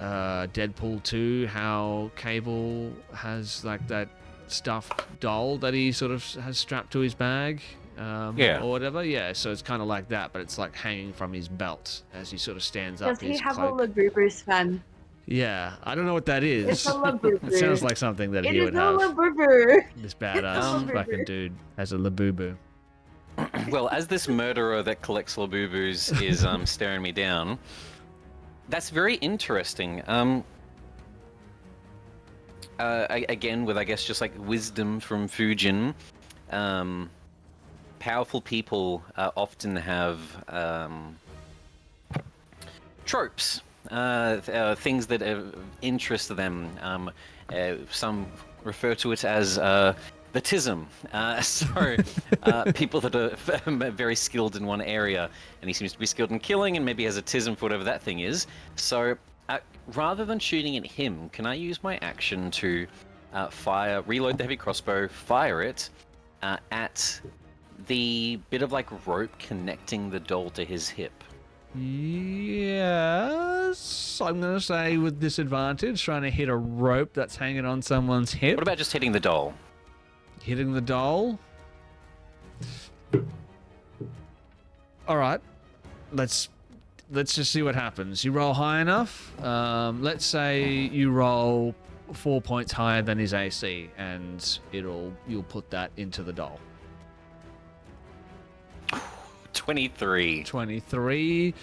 Deadpool 2, how Cable has like that stuffed doll that he sort of has strapped to his bag? Yeah. Or whatever. Yeah, so it's kind of like that, but it's like hanging from his belt as he sort of stands up Does he his have cloak. a Labubu, Sven? Yeah, I don't know what that is. It's a Labubu. It sounds like something that he would It is a have. Labubu. This badass fucking dude has a Labubu. Well, as this murderer that collects labubus is staring me down, that's very interesting. Again, with I guess just like wisdom from Fujin, powerful people often have tropes, things that interest them. Some refer to it as the tism. People that are very skilled in one area, and he seems to be skilled in killing, and maybe has a tism for whatever that thing is. So rather than shooting at him, can I use my action to reload the heavy crossbow, fire it at the bit of like rope connecting the doll to his hip? Yes, I'm gonna say with disadvantage, trying to hit a rope that's hanging on someone's hip. What about just hitting the doll? Hitting the doll. All right, let's just see what happens. You roll high enough. Let's say you roll 4 points higher than his AC, and you'll put that into the doll. 23. 23.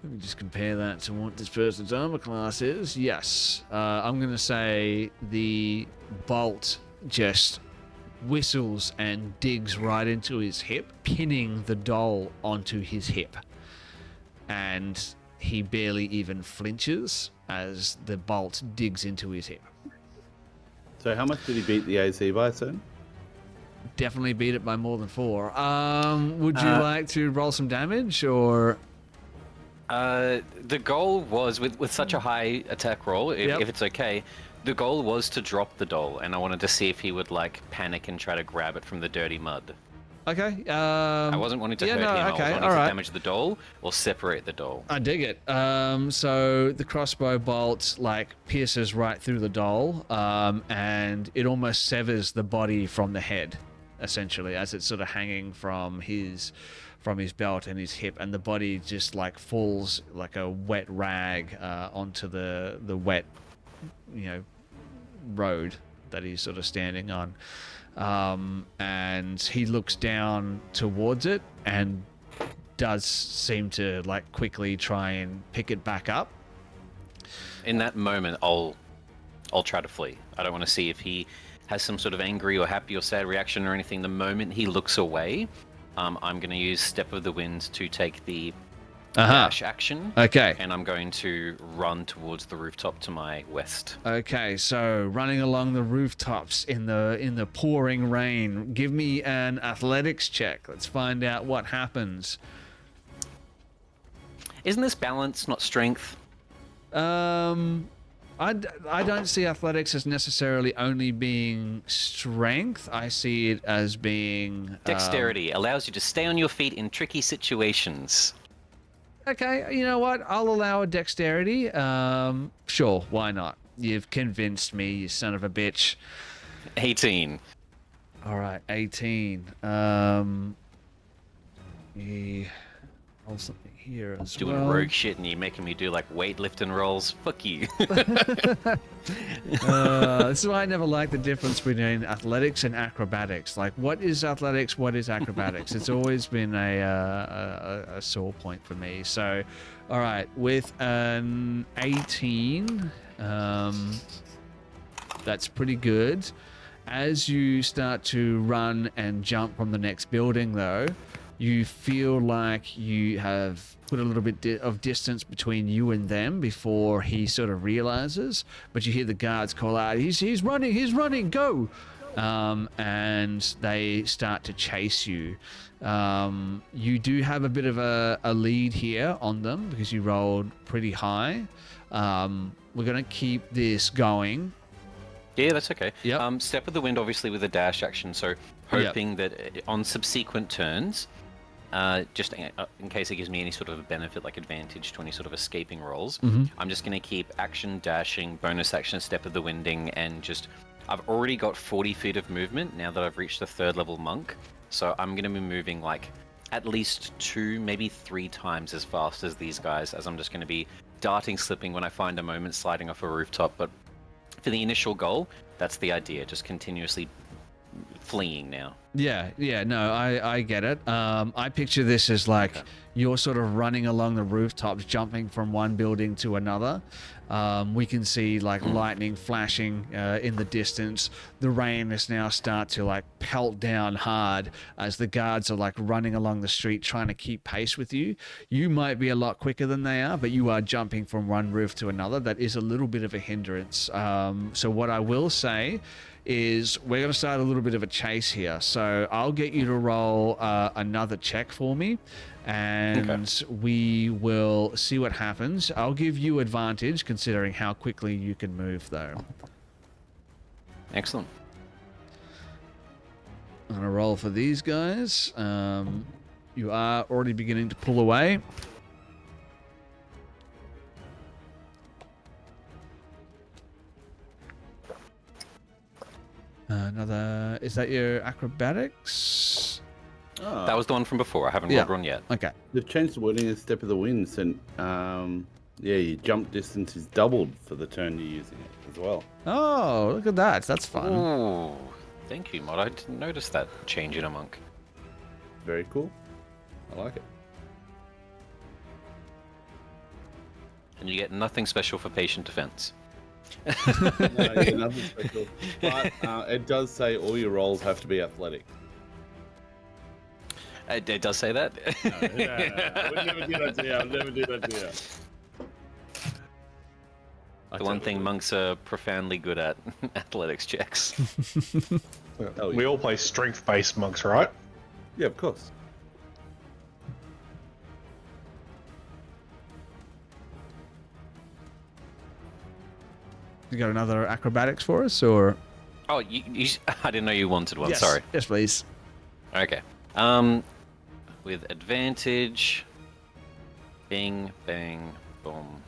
Let me just compare that to what this person's armor class is. Yes. I'm going to say the bolt just whistles and digs right into his hip, pinning the doll onto his hip. And he barely even flinches as the bolt digs into his hip. So how much did he beat the AC by, sir? Definitely beat it by more than 4. Would you like to roll some damage, or? The goal was, with such a high attack roll, if it's okay, the goal was to drop the doll, and I wanted to see if he would like panic and try to grab it from the dirty mud. Okay. I wasn't wanting to hurt him. I was wanting to damage the doll or separate the doll. I dig it. So the crossbow bolt like pierces right through the doll, and it almost severs the body from the head, essentially, as it's sort of hanging from his belt and his hip, and the body just like falls like a wet rag onto the wet, road that he's sort of standing on. And he looks down towards it and does seem to like quickly try and pick it back up. In that moment, I'll try to flee. I don't want to see if he has some sort of angry or happy or sad reaction or anything. The moment he looks away, I'm going to use Step of the Wind to take the dash action. Okay. And I'm going to run towards the rooftop to my west. Okay, so running along the rooftops in the pouring rain. Give me an athletics check. Let's find out what happens. Isn't this balance, not strength? I don't see athletics as necessarily only being strength. I see it as being dexterity. Allows you to stay on your feet in tricky situations. Okay, you know what? I'll allow a dexterity. Sure, why not? You've convinced me, you son of a bitch. 18. All right, 18. Roll something here as Doing well. rogue shit and you're making me do like weightlifting rolls. Fuck you. This is why I never liked the difference between athletics and acrobatics. Like, what is athletics? What is acrobatics? It's always been a sore point for me. So, all right, with an 18, that's pretty good. As you start to run and jump from the next building, though, you feel like you have put a little bit of distance between you and them before he sort of realizes. But you hear the guards call out, he's running, go! And they start to chase you. You do have a bit of a lead here on them because you rolled pretty high. We're going to keep this going. Yeah, that's okay. Yep. Step of the wind, obviously, with a dash action, so hoping that on subsequent turns, just in case it gives me any sort of a benefit, like advantage to any sort of escaping rolls, I'm just going to keep action dashing, bonus action, step of the winding, and just... I've already got 40 feet of movement now that I've reached the 3rd level monk, so I'm going to be moving like at least 2, maybe 3 times as fast as these guys, as I'm just going to be darting, slipping when I find a moment, sliding off a rooftop. But for the initial goal, that's the idea, just continuously fleeing now. Yeah, no, I get it. I picture this as like you're sort of running along the rooftops, jumping from one building to another. We can see like lightning flashing in the distance. The rain is now start to like pelt down hard as the guards are like running along the street trying to keep pace with you. You might be a lot quicker than they are, but you are jumping from one roof to another. That is a little bit of a hindrance. So what I will say is we're going to start a little bit of a chase here. So I'll get you to roll another check for me, and we will see what happens. I'll give you advantage considering how quickly you can move, though. Excellent. I'm going to roll for these guys. You are already beginning to pull away. Another... Is that your acrobatics? Oh. That was the one from before. I haven't rolled one yet. Okay. They've changed the wording of Step of the Wind, and your jump distance is doubled for the turn you're using it as well. Oh, look at that. That's fun. Oh, thank you, Mod. I didn't notice that change in a monk. Very cool. I like it. And you get nothing special for patient defense. No, yeah, nothing special. But it does say all your rolls have to be athletic. It does say that? No, I would never do that to you. I'll never do that to you. The one thing monks are profoundly good at, athletics checks. We all play strength-based monks, right? Yeah, of course. You got another acrobatics for us, or? Oh, I didn't know you wanted one. Yes. Sorry. Yes, please. Okay. With advantage. Bing, bang, boom.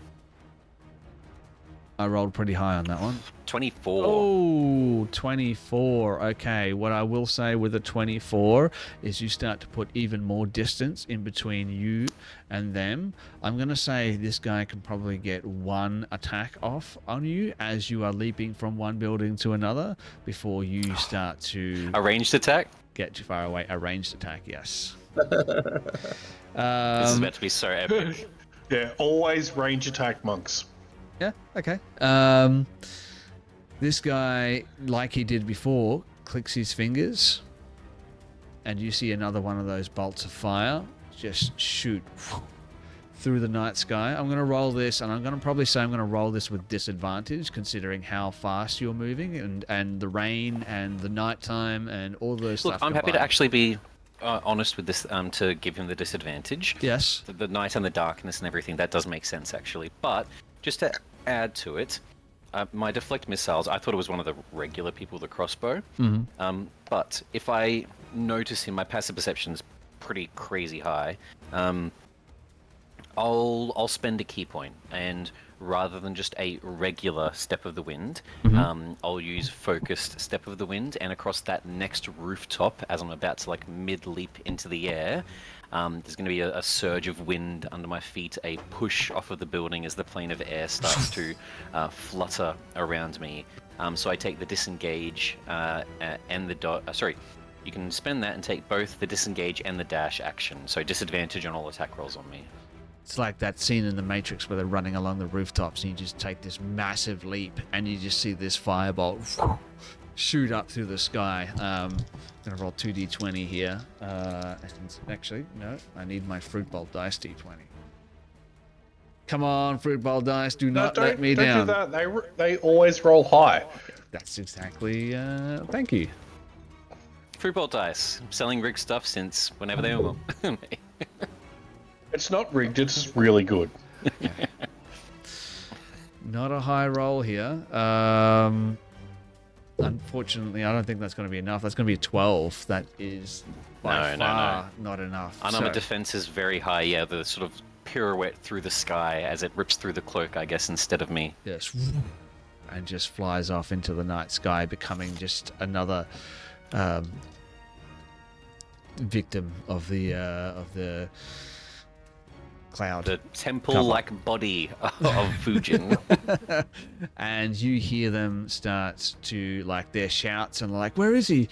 I rolled pretty high on that one. 24. Oh, 24. Okay, what I will say with a 24 is you start to put even more distance in between you and them. I'm going to say this guy can probably get one attack off on you as you are leaping from one building to another before you start to... A ranged attack? Get too far away. A ranged attack, yes. This is about to be so epic. Yeah, always range attack monks. Yeah, okay. This guy, like he did before, clicks his fingers, and you see another one of those bolts of fire just shoot through the night sky. I'm going to roll this, and I'm going to probably say I'm going to roll this with disadvantage, considering how fast you're moving, and the rain, and the nighttime, and all those Look, stuff. I'm happy combined. to actually be honest with this, to give him the disadvantage. Yes. The night and the darkness and everything, that does make sense, actually. But, just to add to it, my deflect missiles, I thought it was one of the regular people with a crossbow. Mm-hmm. But if I notice him, my passive perception's pretty crazy high. I'll spend a key point, and rather than just a regular step of the wind, I'll use focused step of the wind, and across that next rooftop, as I'm about to like mid-leap into the air, there's going to be a surge of wind under my feet, a push off of the building as the plane of air starts to flutter around me. So I take the disengage and the sorry, you can spend that and take both the disengage and the dash action. So disadvantage on all attack rolls on me. It's like that scene in The Matrix where they're running along the rooftops and you just take this massive leap and you just see this firebolt shoot up through the sky. Gonna roll 2d20 here. And actually, no, I need my fruit bowl dice d20. Come on, fruit bowl dice, do not let me down. Don't do that. They always roll high. That's exactly. Thank you. Fruit Bowl Dice, selling rigged stuff since whenever they were. It's not rigged. It's really good. Not a high roll here. Unfortunately, I don't think that's going to be enough. That's going to be a 12. That is by far not enough. Unarmored defense is very high. Yeah, the sort of pirouette through the sky as it rips through the cloak, I guess, instead of me. Yes. And just flies off into the night sky, becoming just another victim of the cloud. The temple-like body of Fujin. And you hear them start to, like, their shouts, and like, where is he?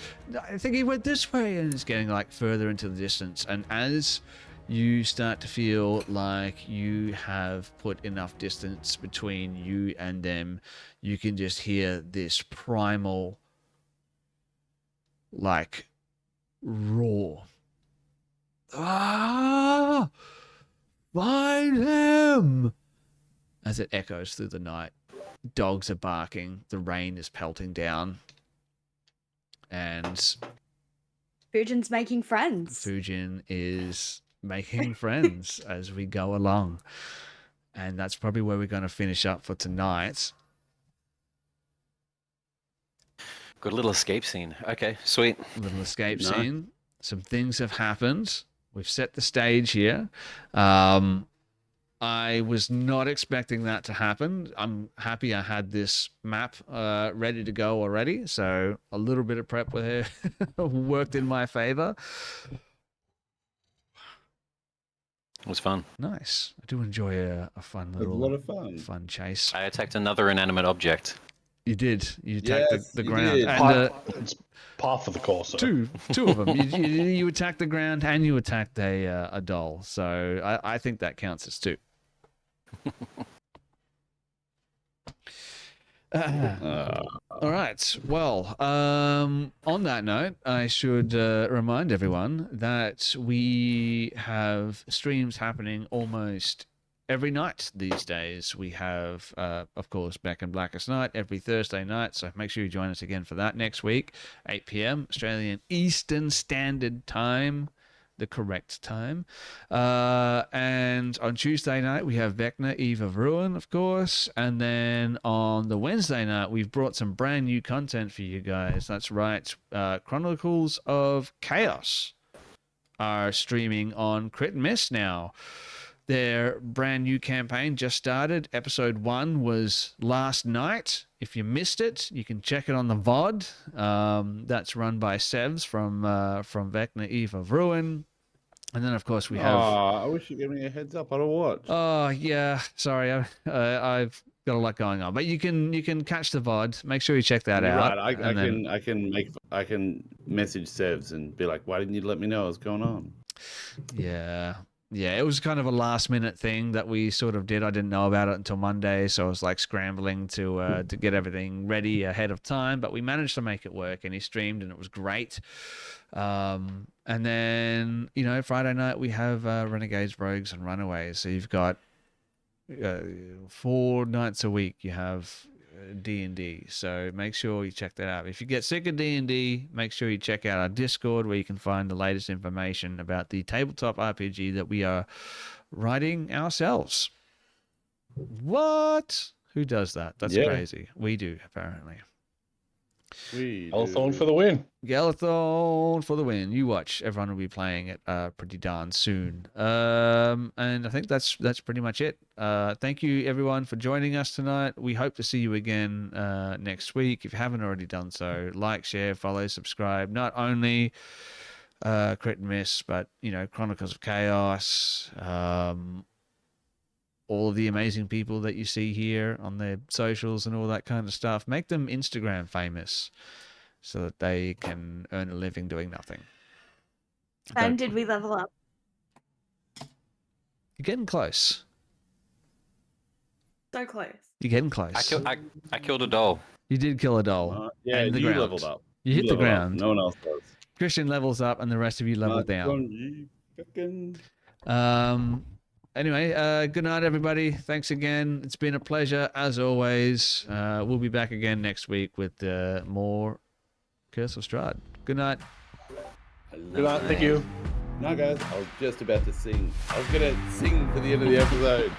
I think he went this way, and it's getting like further into the distance. And as you start to feel like you have put enough distance between you and them, you can just hear this primal, like, roar. Ah! Find him! As it echoes through the night. Dogs are barking. The rain is pelting down. And Fujin's making friends. Fujin is making friends as we go along. And that's probably where we're going to finish up for tonight. Good little escape scene. Okay, sweet. Little escape scene. Some things have happened. We've set the stage here. I was not expecting that to happen. I'm happy I had this map ready to go already. So a little bit of prep with her worked in my favor. It was fun. Nice. I do enjoy a fun little, a lot of fun chase. I attacked another inanimate object. You did. You attacked the ground. did. And, It's par for the course. two of them. You attacked the ground and you attacked a doll. So I think that counts as two. All right. Well, on that note, I should remind everyone that we have streams happening almost every night these days. We have, of course, Beckoned Blackest night every Thursday night. So make sure you join us again for that next week, 8 p.m. Australian Eastern Standard Time. The correct time. And on Tuesday night, we have Vecna, Eve of Ruin, of course. And then on the Wednesday night, we've brought some brand new content for you guys. That's right. Chronicles of Chaos are streaming on Crit and Miss now. Their brand new campaign just started. Episode 1 was last night. If you missed it, you can check it on the VOD. That's run by Sevs from Vecna, Eve of Ruin. And then, of course, we have... I wish you gave me a heads up. I don't watch. Oh, yeah. Sorry. I've got a lot going on. But you can catch the VOD. Make sure you check that out. Right. I can message Sevs and be like, why didn't you let me know what's going on? Yeah. Yeah, it was kind of a last-minute thing that we sort of did. I didn't know about it until Monday, so I was like scrambling to get everything ready ahead of time. But we managed to make it work, and he streamed, and it was great. And then, Friday night we have Renegades, Rogues, and Runaways. So you've got 4 nights a week. You have D&D. So make sure you check that out. If you get sick of D&D, make sure you check out our Discord, where you can find the latest information about the tabletop RPG that we are writing ourselves. What? Who does that? That's crazy. We do, apparently. Elthorn for the win. Galathon for the win. You watch. Everyone will be playing it pretty darn soon. And I think that's pretty much it. Thank you, everyone, for joining us tonight. We hope to see you again next week. If you haven't already done so, like, share, follow, subscribe. Not only Crit and Miss, but, Chronicles of Chaos, all of the amazing people that you see here on their socials and all that kind of stuff. Make them Instagram famous so that they can earn a living doing nothing. And did we level up? You're getting close. So close. You're getting close. I killed a doll. You did kill a doll. Yeah, and the you ground. leveled up. You hit the leveled up. ground. No one else does. Christian levels up, and the rest of you level down. Anyway, good night, everybody. Thanks again. It's been a pleasure, as always. We'll be back again next week with more Curse of Strahd. Good night. Good night. Thank you. No, guys, I was just about to sing. I was going to sing for the end of the episode.